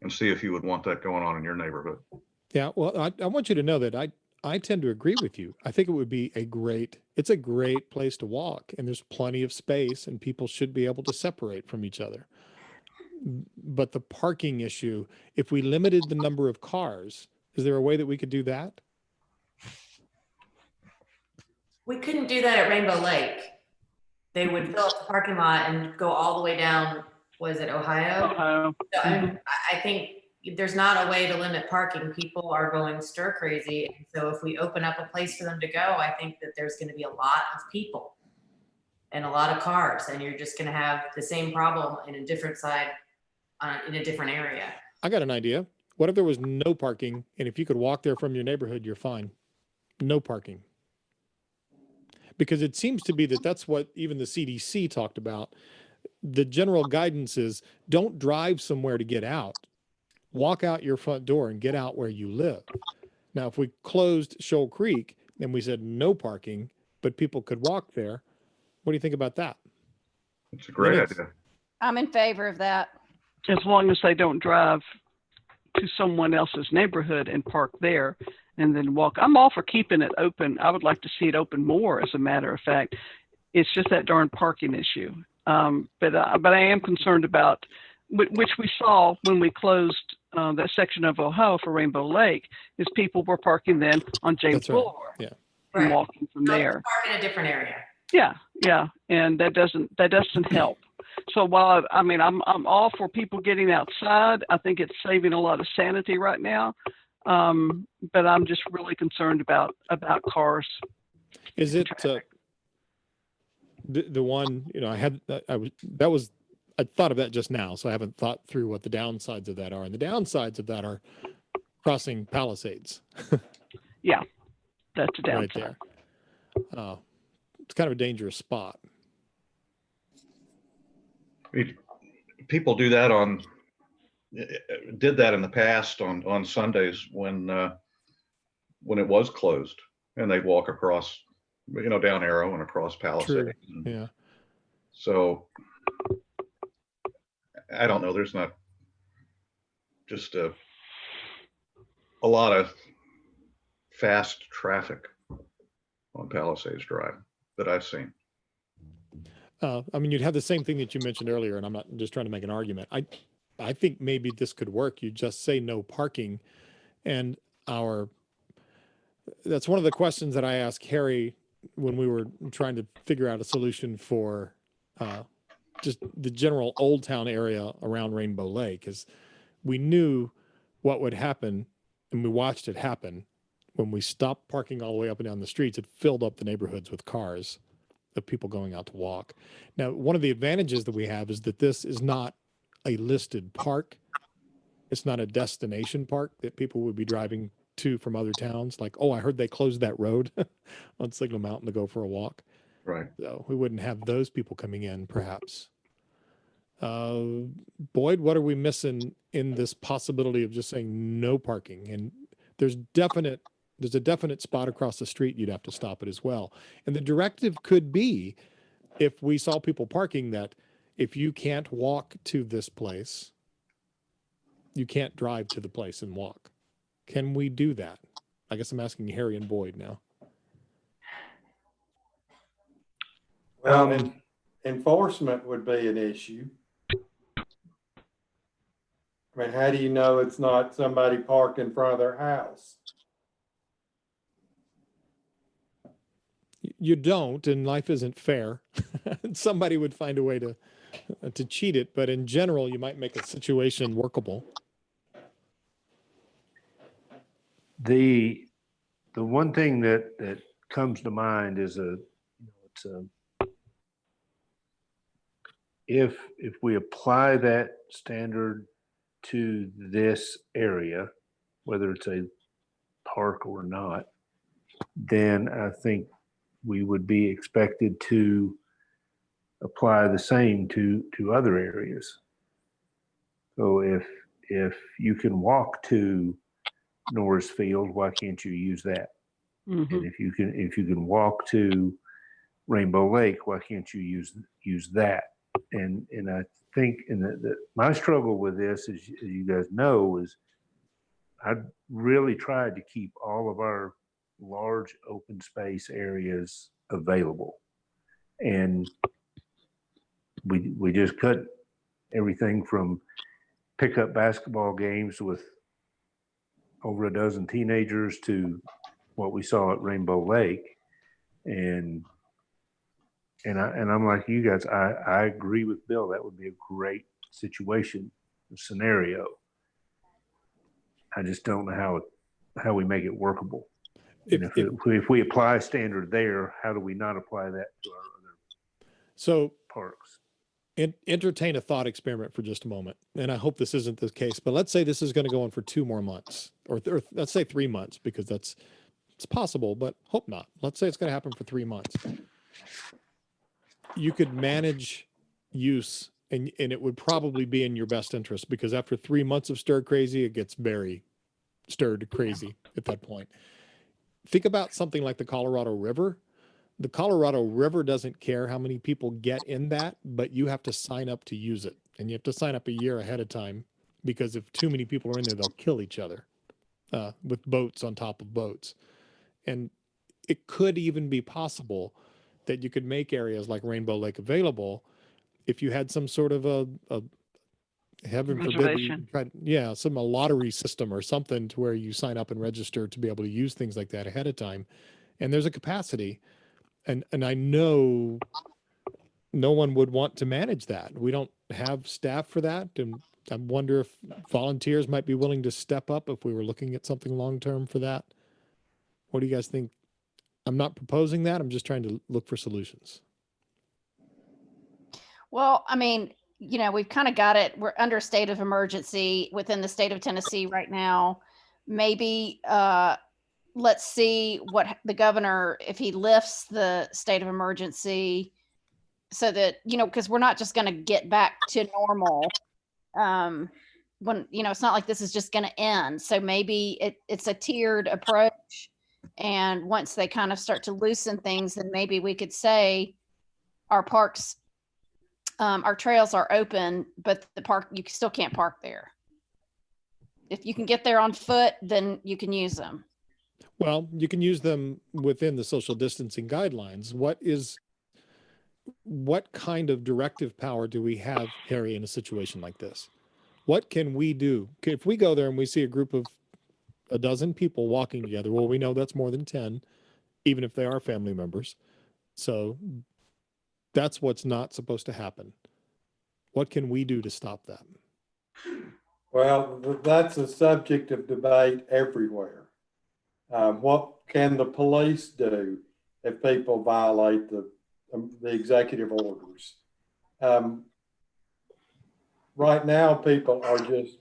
And see if you would want that going on in your neighborhood. Yeah, well, I want you to know that I tend to agree with you. I think it would be it's a great place to walk, and there's plenty of space and people should be able to separate from each other. But the parking issue, if we limited the number of cars, is there a way that we could do that? We couldn't do that at Rainbow Lake. They would fill up the parking lot and go all the way down, was it Ohio? So I think there's not a way to limit parking. People are going stir crazy. And so if we open up a place for them to go, I think that there's going to be a lot of people and a lot of cars, and you're just going to have the same problem in a different side, in a different area. I got an idea. What if there was no parking, and if you could walk there from your neighborhood, you're fine? No parking. Because it seems to be that that's what even the CDC talked about. The general guidance is don't drive somewhere to get out. Walk out your front door and get out where you live. Now, if we closed Shoal Creek and we said no parking, but people could walk there, what do you think about that? It's a great Minutes. idea. I'm in favor of that. As long as they don't drive to someone else's neighborhood and park there and then walk. I'm all for keeping it open. I would like to see it open more, as a matter of fact. It's just that darn parking issue. But I am concerned about, which we saw when we closed that section of Ohio for Rainbow Lake, is people were parking then on James That's right. Boulevard Yeah. and Right. walking from So there. park in a different area. Yeah, and that doesn't help. So while I'm all for people getting outside, I think it's saving a lot of sanity right now. But I'm just really concerned about cars. Is it Traffic. the one, I thought of that just now, so I haven't thought through what the downsides of that are. And the downsides of that are crossing Palisades That's a right downside. there. It's kind of a dangerous spot. People do that did that in the past on Sundays when it was closed, and they'd walk across, down Arrow and across Palisades. Yeah. So I don't know. There's not just a lot of fast traffic on Palisades Drive that I've seen. You'd have the same thing that you mentioned earlier, and I'm not just trying to make an argument. I think maybe this could work. You just say no parking, and that's one of the questions that I asked Harry when we were trying to figure out a solution for just the general Old Town area around Rainbow Lake. Is We knew what would happen, and we watched it happen. When we stopped parking all the way up and down the streets, it filled up the neighborhoods with cars of people going out to walk. Now, one of the advantages that we have is that this is not a listed park. It's not a destination park that people would be driving to from other towns. Like, oh, I heard they closed that road on Signal Mountain to go for a walk. Right. So we wouldn't have those people coming in, perhaps. Boyd, what are we missing in this possibility of just saying no parking? And there's a definite spot across the street you'd have to stop it as well. And the directive could be, if we saw people parking, that if you can't walk to this place, you can't drive to the place and walk. Can we do that? I guess I'm asking Harry and Boyd now. Well, enforcement would be an issue. I mean, how do you know it's not somebody parked in front of their house? You don't, and life isn't fair. Somebody would find a way to cheat it, but in general, you might make a situation workable. The one thing that comes to mind is if we apply that standard to this area, whether it's a park or not, then I think we would be expected to apply the same to other areas. So if you can walk to Norris Field, why can't you use that? Mhm. And if you can walk to Rainbow Lake, why can't you use that? And I think my struggle with this, as you guys know, is I really tried to keep all of our large open space areas available, and we just cut everything from pickup basketball games with over a dozen teenagers to what we saw at Rainbow Lake, and I'm like you guys, I agree with Bill. That would be a great scenario. I just don't know how we make it workable. And if we apply a standard there, how do we not apply that to our other parks? Entertain a thought experiment for just a moment. And I hope this isn't the case, but let's say this is going to go on for 2 more months, or let's say 3 months, because it's possible, but hope not. Let's say it's going to happen for 3 months. You could manage use, and it would probably be in your best interest, because after 3 months of stir crazy, it gets very stirred crazy at that point. Think about something like the Colorado River. The Colorado River doesn't care how many people get in that, but you have to sign up to use it. And you have to sign up a year ahead of time, because if too many people are in there, they'll kill each other with boats on top of boats. And it could even be possible that you could make areas like Rainbow Lake available if you had some sort of a heaven forbid, a lottery system or something, to where you sign up and register to be able to use things like that ahead of time. And there's a capacity. And I know no one would want to manage that. We don't have staff for that. And I wonder if volunteers might be willing to step up if we were looking at something long-term for that. What do you guys think? I'm not proposing that. I'm just trying to look for solutions. Well, I mean, we've kind of got it. We're under a state of emergency within the state of Tennessee right now. Maybe let's see what the governor, if he lifts the state of emergency, so that, because we're not just going to get back to normal when, it's not like this is just going to end. So maybe it's a tiered approach. And once they kind of start to loosen things, then maybe we could say our parks, our trails are open, but the park, you still can't park there. If you can get there on foot, then you can use them. Well, you can use them within the social distancing guidelines. What kind of directive power do we have, Harry, in a situation like this? What can we do? If we go there and we see a group of a dozen people walking together, well, we know that's more than 10, even if they are family members. So that's what's not supposed to happen. What can we do to stop that? Well, that's a subject of debate everywhere. What can the police do if people violate the executive orders? Right now, people are just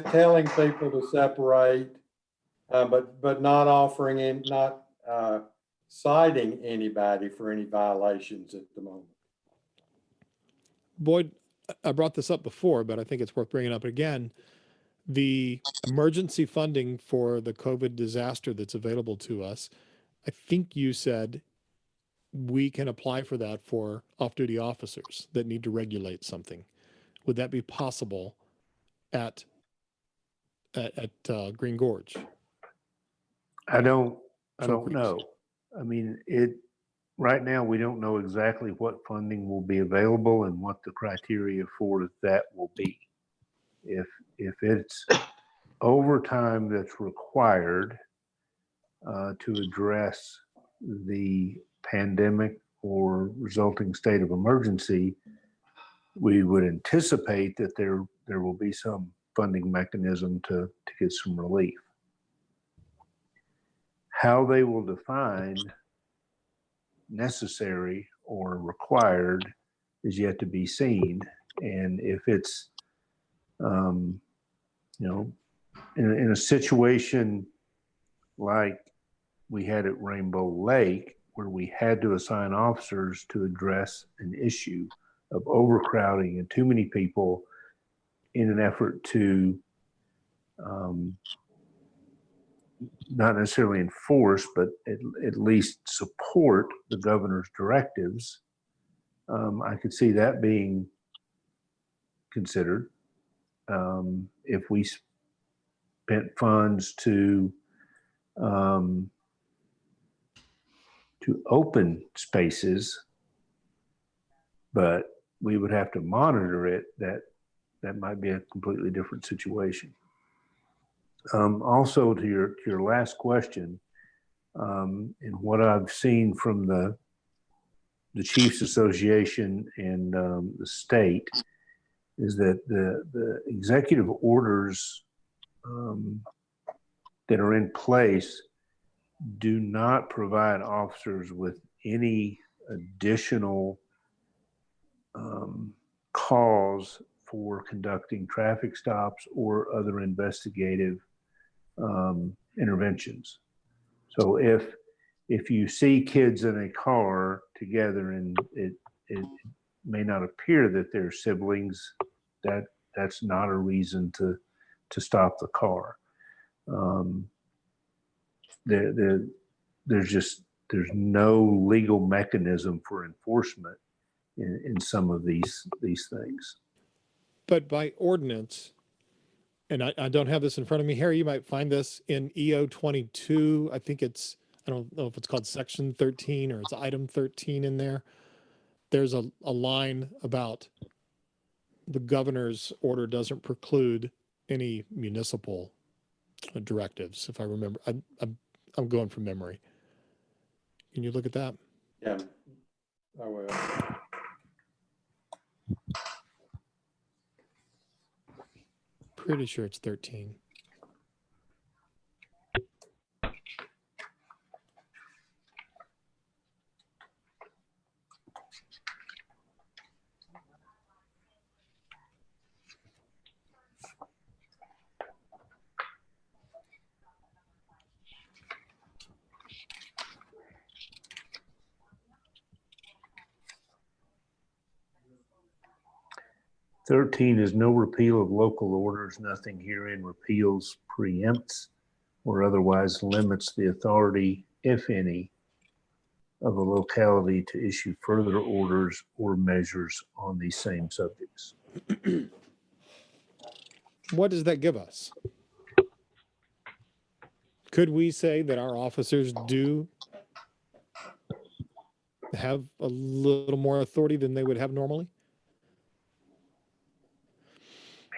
telling people to separate, but not offering and not citing anybody for any violations at the moment. Boyd, I brought this up before, but I think it's worth bringing up again. The emergency funding for the COVID disaster that's available to us, I think you said we can apply for that for off-duty officers that need to regulate something. Would that be possible at Green Gorge? I don't Showcase. know. I mean, right now, we don't know exactly what funding will be available and what the criteria for that will be. If it's overtime that's required to address the pandemic or resulting state of emergency, we would anticipate that there will be some funding mechanism to get some relief. How they will define necessary or required is yet to be seen. And if it's, in a situation like we had at Rainbow Lake, where we had to assign officers to address an issue of overcrowding and too many people in an effort to not necessarily enforce, but at least support the governor's directives, I could see that being considered. If we spent funds to open spaces, but we would have to monitor it, that might be a completely different situation. Also, to your last question, and what I've seen from the Chiefs Association and the state is that the executive orders that are in place do not provide officers with any additional cause for conducting traffic stops or other investigative interventions. So if you see kids in a car together and it may not appear that they're siblings, that's not a reason to stop the car. There's no legal mechanism for enforcement in some of these things. But by ordinance, and I don't have this in front of me, Harry, you might find this in EO 22. I think I don't know if it's called section 13 or it's item 13 in there. There's a line about the governor's order doesn't preclude any municipal directives, if I remember. I'm going from memory. Can you look at that? Yeah, I will. Pretty sure it's 13. "13 is no repeal of local orders. Nothing herein repeals, preempts, or otherwise limits the authority, if any, of a locality to issue further orders or measures on these same subjects." What does that give us? Could we say that our officers do have a little more authority than they would have normally?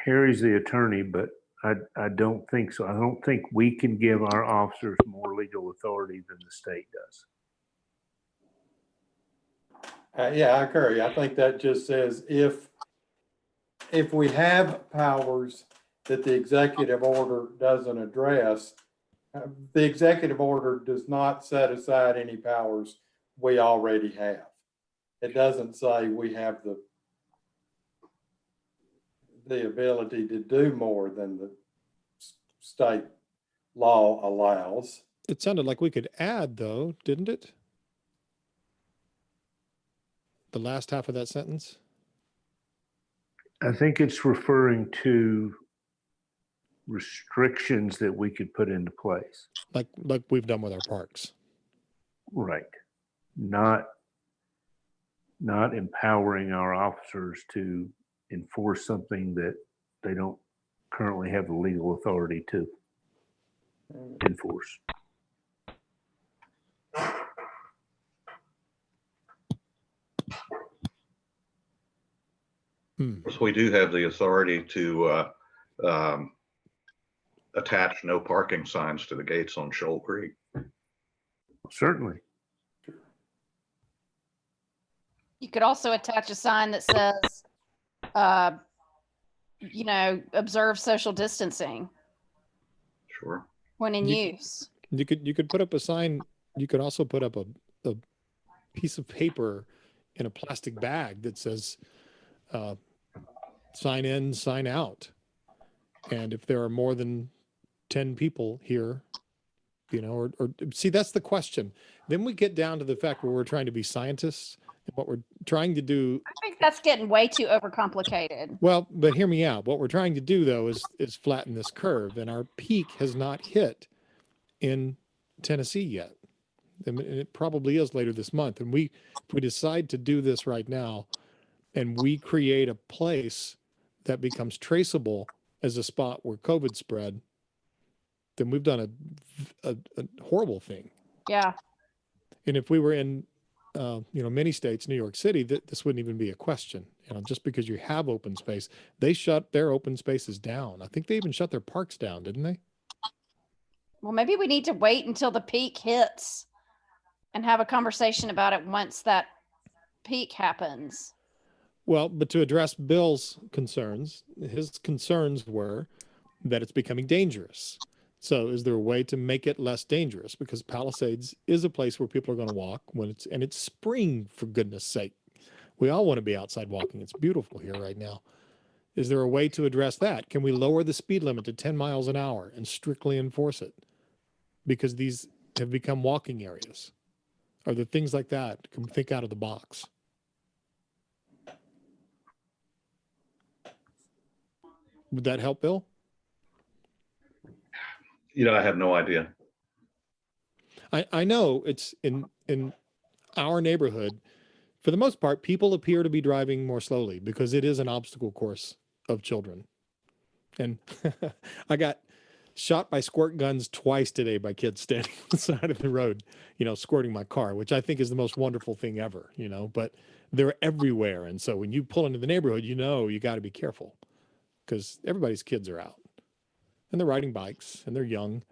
Harry's the attorney, but I don't think so. I don't think we can give our officers more legal authority than the state does. Yeah, I agree. I think that just says if if we have powers that the executive order doesn't address, the executive order does not set aside any powers we already have. It doesn't say we have the ability to do more than the state law allows. It sounded like we could add though, didn't it? The last half of that sentence? I think it's referring to restrictions that we could put into place. Like we've done with our parks. Right. Not empowering our officers to enforce something that they don't currently have the legal authority to enforce. So we do have the authority to attach no parking signs to the gates on Shoal Creek. Certainly. You could also attach a sign that says, observe social distancing Sure. when in use. You could put up a sign. You could also put up a piece of paper in a plastic bag that says, sign in, sign out. And if there are more than 10 people here, or see, that's the question. Then we get down to the fact where we're trying to be scientists and what we're trying to do. I think that's getting way too overcomplicated. Well, but hear me out. What we're trying to do though is flatten this curve, and our peak has not hit in Tennessee yet. And it probably is later this month. And if we decide to do this right now and we create a place that becomes traceable as a spot where COVID spread, then we've done a horrible thing. Yeah. And if we were in, many states, New York City, this wouldn't even be a question. Just because you have open space, they shut their open spaces down. I think they even shut their parks down, didn't they? Well, maybe we need to wait until the peak hits and have a conversation about it once that peak happens. Well, but to address Bill's concerns, his concerns were that it's becoming dangerous. So is there a way to make it less dangerous? Because Palisades is a place where people are going to walk and it's spring, for goodness sake. We all want to be outside walking. It's beautiful here right now. Is there a way to address that? Can we lower the speed limit to 10 miles an hour and strictly enforce it? Because these have become walking areas. Are there things like that? Can we think out of the box? Would that help, Bill? I have no idea. I know it's in our neighborhood, for the most part, people appear to be driving more slowly because it is an obstacle course of children. And I got shot by squirt guns twice today by kids standing on the side of the road, squirting my car, which I think is the most wonderful thing ever, but they're everywhere. And so when you pull into the neighborhood, you got to be careful because everybody's kids are out and they're riding bikes and they're young.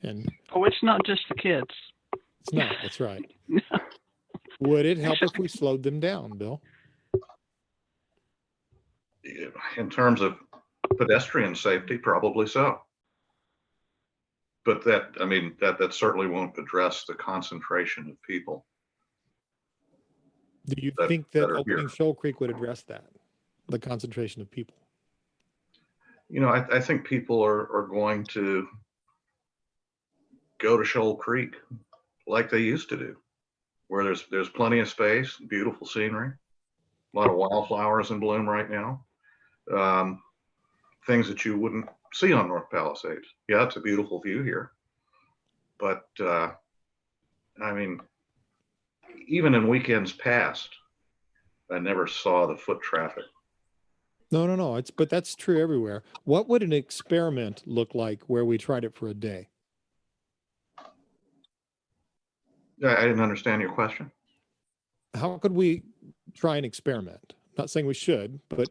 And it's not just the kids. it's not, that's right. Would it help if we slowed them down, Bill? In terms of pedestrian safety, probably so. But that certainly won't address the concentration of people. Do you that think that are opening here. Shoal Creek would address that, the concentration of people? I think people are going to go to Shoal Creek like they used to do, where there's plenty of space, beautiful scenery, a lot of wildflowers in bloom right now. Things that you wouldn't see on North Palisades. Yeah, it's a beautiful view here. But even in weekends past, I never saw the foot traffic. No. But that's true everywhere. What would an experiment look like where we tried it for a day? I didn't understand your question. How could we try an experiment? Not saying we should, but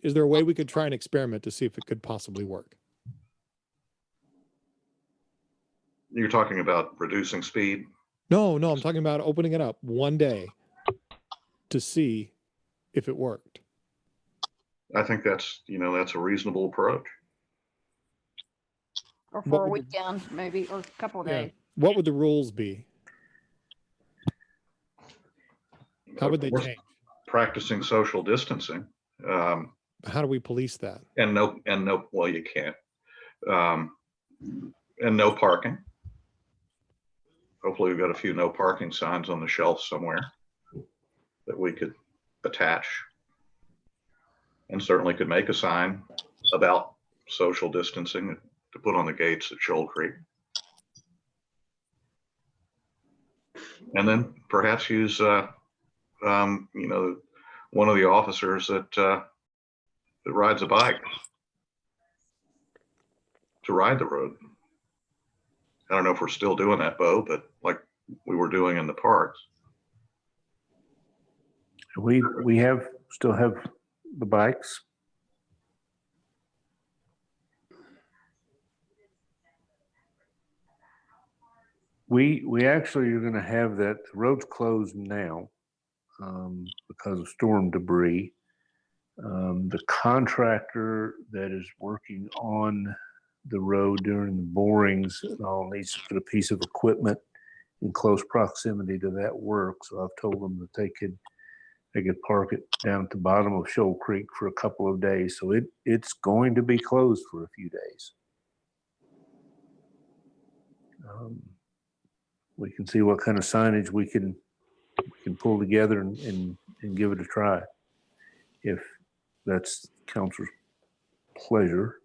is there a way we could try an experiment to see if it could possibly work? You're talking about reducing speed? No, I'm talking about opening it up one day to see if it worked. I think that's, that's a reasonable approach. Or What for a would weekend, maybe, or a couple of Yeah. days. What would the rules be? How would they We're change? Practicing social distancing. How do we police that? Well, you can't. And no parking. Hopefully we've got a few no parking signs on the shelf somewhere that we could attach. And certainly could make a sign about social distancing to put on the gates at Shoal Creek. And then perhaps use, one of the officers that rides a bike to ride the road. I don't know if we're still doing that, Bo, but like we were doing in the parks. We still have the bikes. We actually are gonna have that, the road's closed now because of storm debris. The contractor that is working on the road during the borings and all needs to put a piece of equipment in close proximity to that work. So I've told them that they could park it down at the bottom of Shoal Creek for a couple of days. So it's going to be closed for a few days. We can see what kind of signage we can pull together and give it a try. If that's council's pleasure.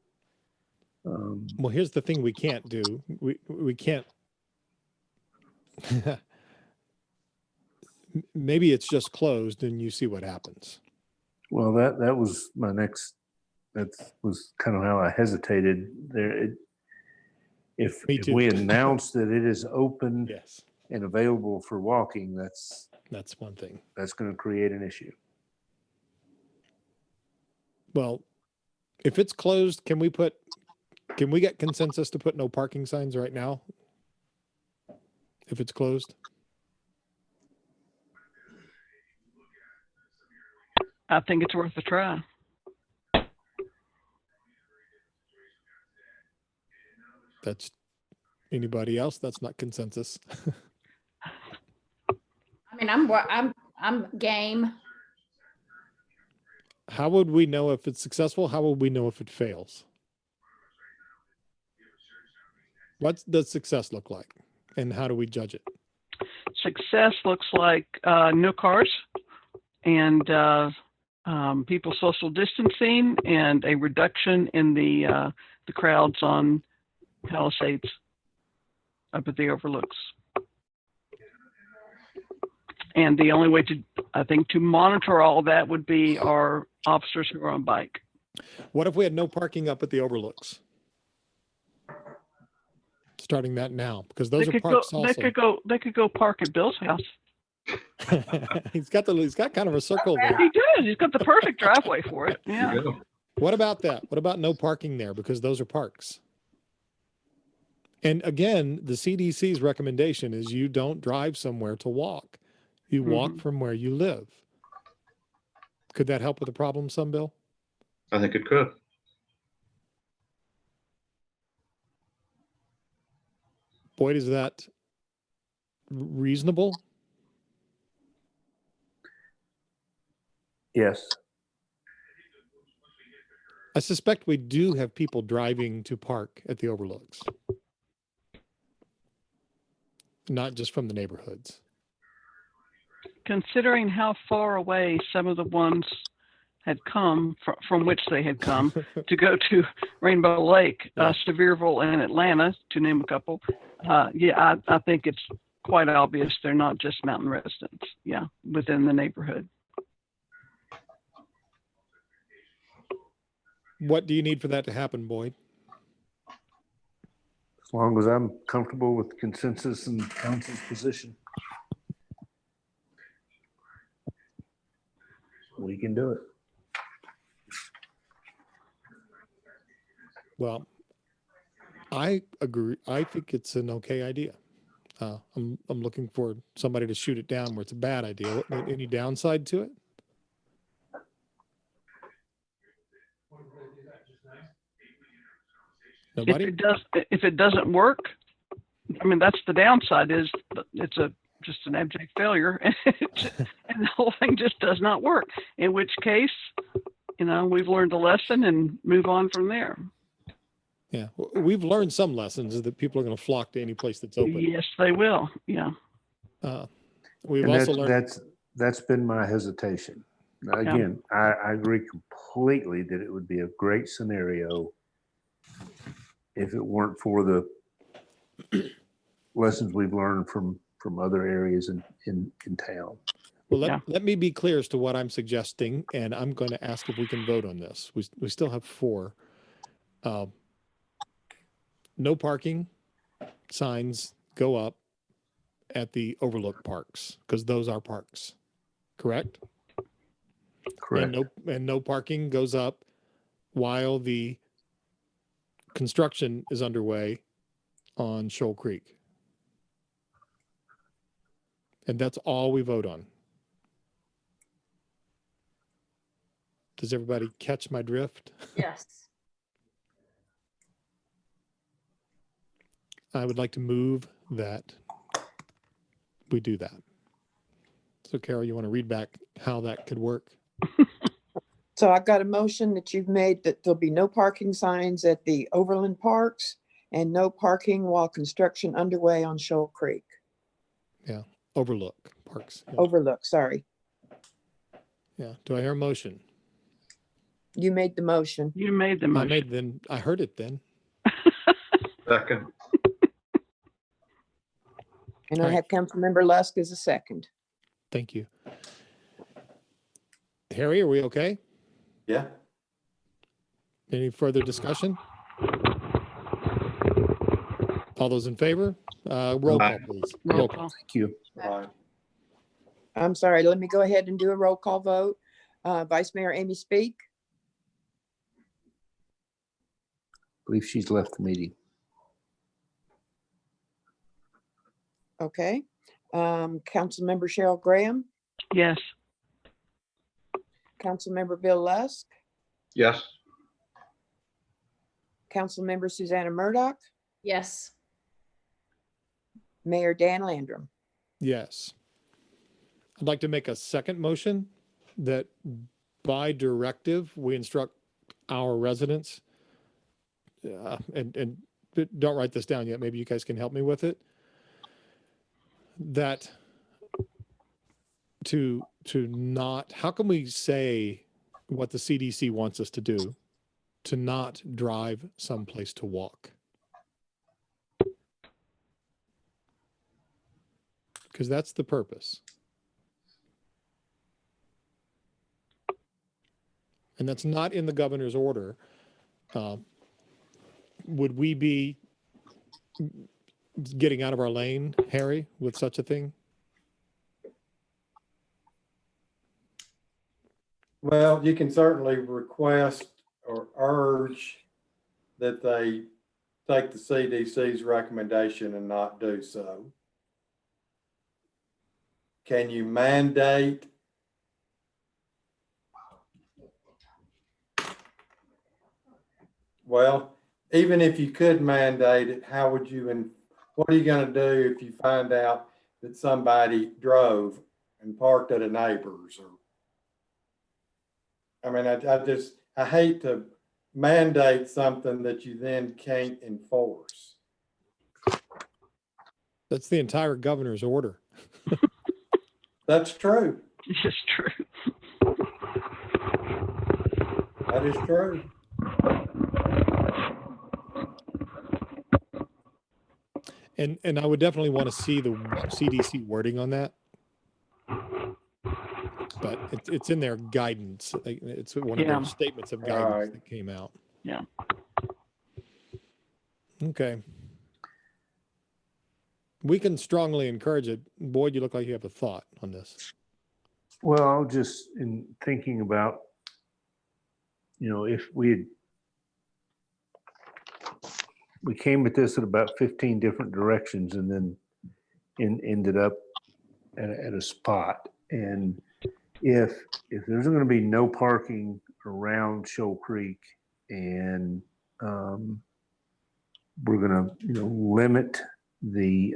Well, here's the thing we can't do. We can't. Maybe it's just closed and you see what happens. Well, that was my next, that was kind of how I hesitated there. If Me too. we announce that it is open Yes, and available for walking, that's one thing. going to create an issue. Well, if it's closed, can we get consensus to put no parking signs right now? If it's closed? I think it's worth a try. That's anybody else? That's not consensus. I mean, I'm game. How would we know if it's successful? How would we know if it fails? What does success look like? And how do we judge it? Success looks like no cars and people social distancing and a reduction in the crowds on Palisades up at the overlooks. And the only way to monitor all that would be our officers who are on bike. What if we had no parking up at the overlooks? Starting that now, because those are parks also. They could go park at Bill's house. He's got kind of a circle there. He does. He's got the perfect driveway for it. Yeah. What about that? What about no parking there? Because those are parks. And again, the CDC's recommendation is you don't drive somewhere to walk. You walk from where you live. Could that help with the problem some, Bill? I think it could. Boyd, is that reasonable? Yes. I suspect we do have people driving to park at the overlooks. Not just from the neighborhoods. Considering how far away some of the ones had come from which they had come to go to Rainbow Lake, Sevierville, and Atlanta, to name a couple. I think it's quite obvious they're not just mountain residents. Yeah, within the neighborhood. What do you need for that to happen, Boyd? As long as I'm comfortable with consensus and council's position, we can do it. Well, I agree. I think it's an okay idea. I'm looking for somebody to shoot it down where it's a bad idea. Any downside to it? Nobody? If it doesn't work, I mean, that's the downside is it's just an abject failure and the whole thing just does not work. In which case, we've learned a lesson and move on from there. Yeah, we've learned some lessons that people are going to flock to any place that's open. Yes, they will. Yeah. We've And also learned. that's been my hesitation. Again, I agree completely that it would be a great scenario if it weren't for the lessons we've learned from other areas in town. Well, let me be clear as to what I'm suggesting, and I'm going to ask if we can vote on this. We still have 4. No parking signs go up at the overlook parks because those are parks, correct? Correct. And no parking goes up while the construction is underway on Shoal Creek. And that's all we vote on. Does everybody catch my drift? Yes. I would like to move that we do that. So Carol, you want to read back how that could work? So I've got a motion that you've made that there'll be no parking signs at the Overland Parks and no parking while construction underway on Shoal Creek. Overlook parks. Yeah. Overlook, sorry. Yeah. Do I hear a motion? You made the motion. You made the I motion. I heard it then. Second. And All I right. have Councilmember Lusk as a second. Thank you. Harry, are we okay? Yeah. Any further discussion? All those in favor? Roll call, please. Roll call. Thank you. Right. I'm sorry, let me go ahead and do a roll call vote. Vice Mayor Amy Speak, Believe she's left the meeting. okay. Councilmember Cheryl Graham, Yes. Councilmember Bill Lusk, Yes. Councilmember Susanna Murdoch, Yes. Mayor Dan Landrum. Yes. I'd like to make a second motion that by directive, we instruct our residents, and don't write this down yet, maybe you guys can help me with it, that to not, how can we say what the CDC wants us to do, to not drive someplace to walk? Because that's the purpose. And that's not in the governor's order. Would we be getting out of our lane, Harry, with such a thing? Well, you can certainly request or urge that they take the CDC's recommendation and not do so. Can you mandate? Well, even if you could mandate it, how would you, and what are you gonna do if you find out that somebody drove and parked at a neighbor's? Or, I mean, I hate to mandate something that you then can't enforce. That's the entire governor's order. That's true. It's true. That is true. And I would definitely want to see the CDC wording on that. But it's in their guidance. It's one of Yeah. their statements of guidance Alright. that came out. Yeah. Okay. We can strongly encourage it. Boyd, you look like you have a thought on this. Well, just in thinking about, if we came at this at about 15 different directions and then ended up at a spot. And if there's going to be no parking around Shoal Creek and we're gonna, limit the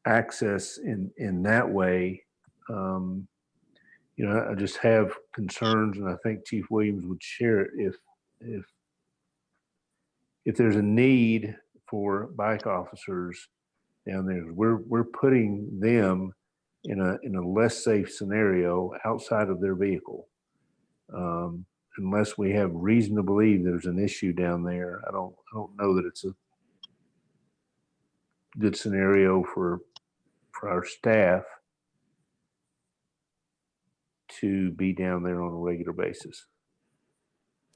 access in that way. I just have concerns, and I think Chief Williams would share it if there's a need for bike officers down there. We're putting them in a less safe scenario outside of their vehicle. Unless we have reason to believe there's an issue down there, I don't know that it's a good scenario for our staff to be down there on a regular basis.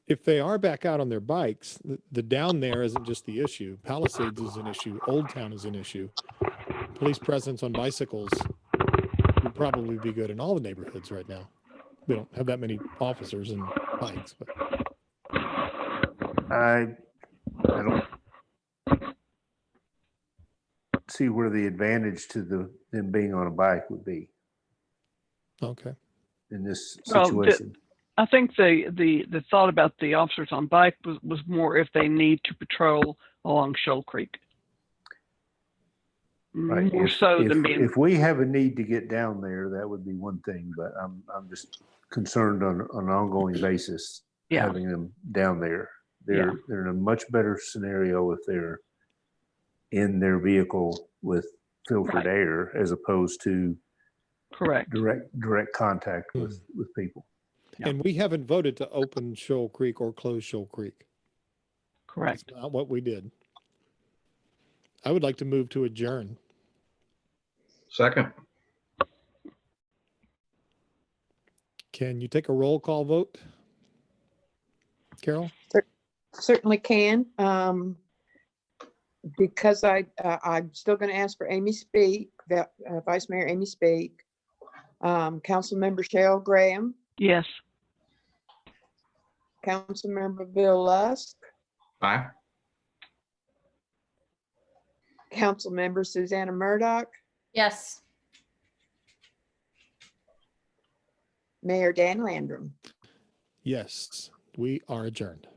If they are back out on their bikes, the down there isn't just the issue. Palisades is an issue. Old Town is an issue. Police presence on bicycles would probably be good in all the neighborhoods right now. We don't have that many officers and bikes, but I don't see where the advantage to them being on a bike would be okay. in this Well, situation. I think the thought about the officers on bike was more if they need to patrol along Shoal Creek. Right. More so than being, If we have a need to get down there, that would be one thing, but I'm just concerned on an ongoing basis, yeah, having them down there. They're in a much better scenario if they're in their vehicle with filtered Right. air as opposed to correct. direct contact with people. Yeah. And we haven't voted to open Shoal Creek or close Shoal Creek. Correct. That's not what we did. I would like to move to adjourn. Second, Can you take a roll call vote? Carol? Certainly can. Because I'm still going to ask for Amy Speak, Vice Mayor Amy Speak. Councilmember Cheryl Graham, Yes. Councilmember Bill Lusk, aye. Councilmember Susanna Murdoch, Yes. Mayor Dan Landrum. Yes, we are adjourned.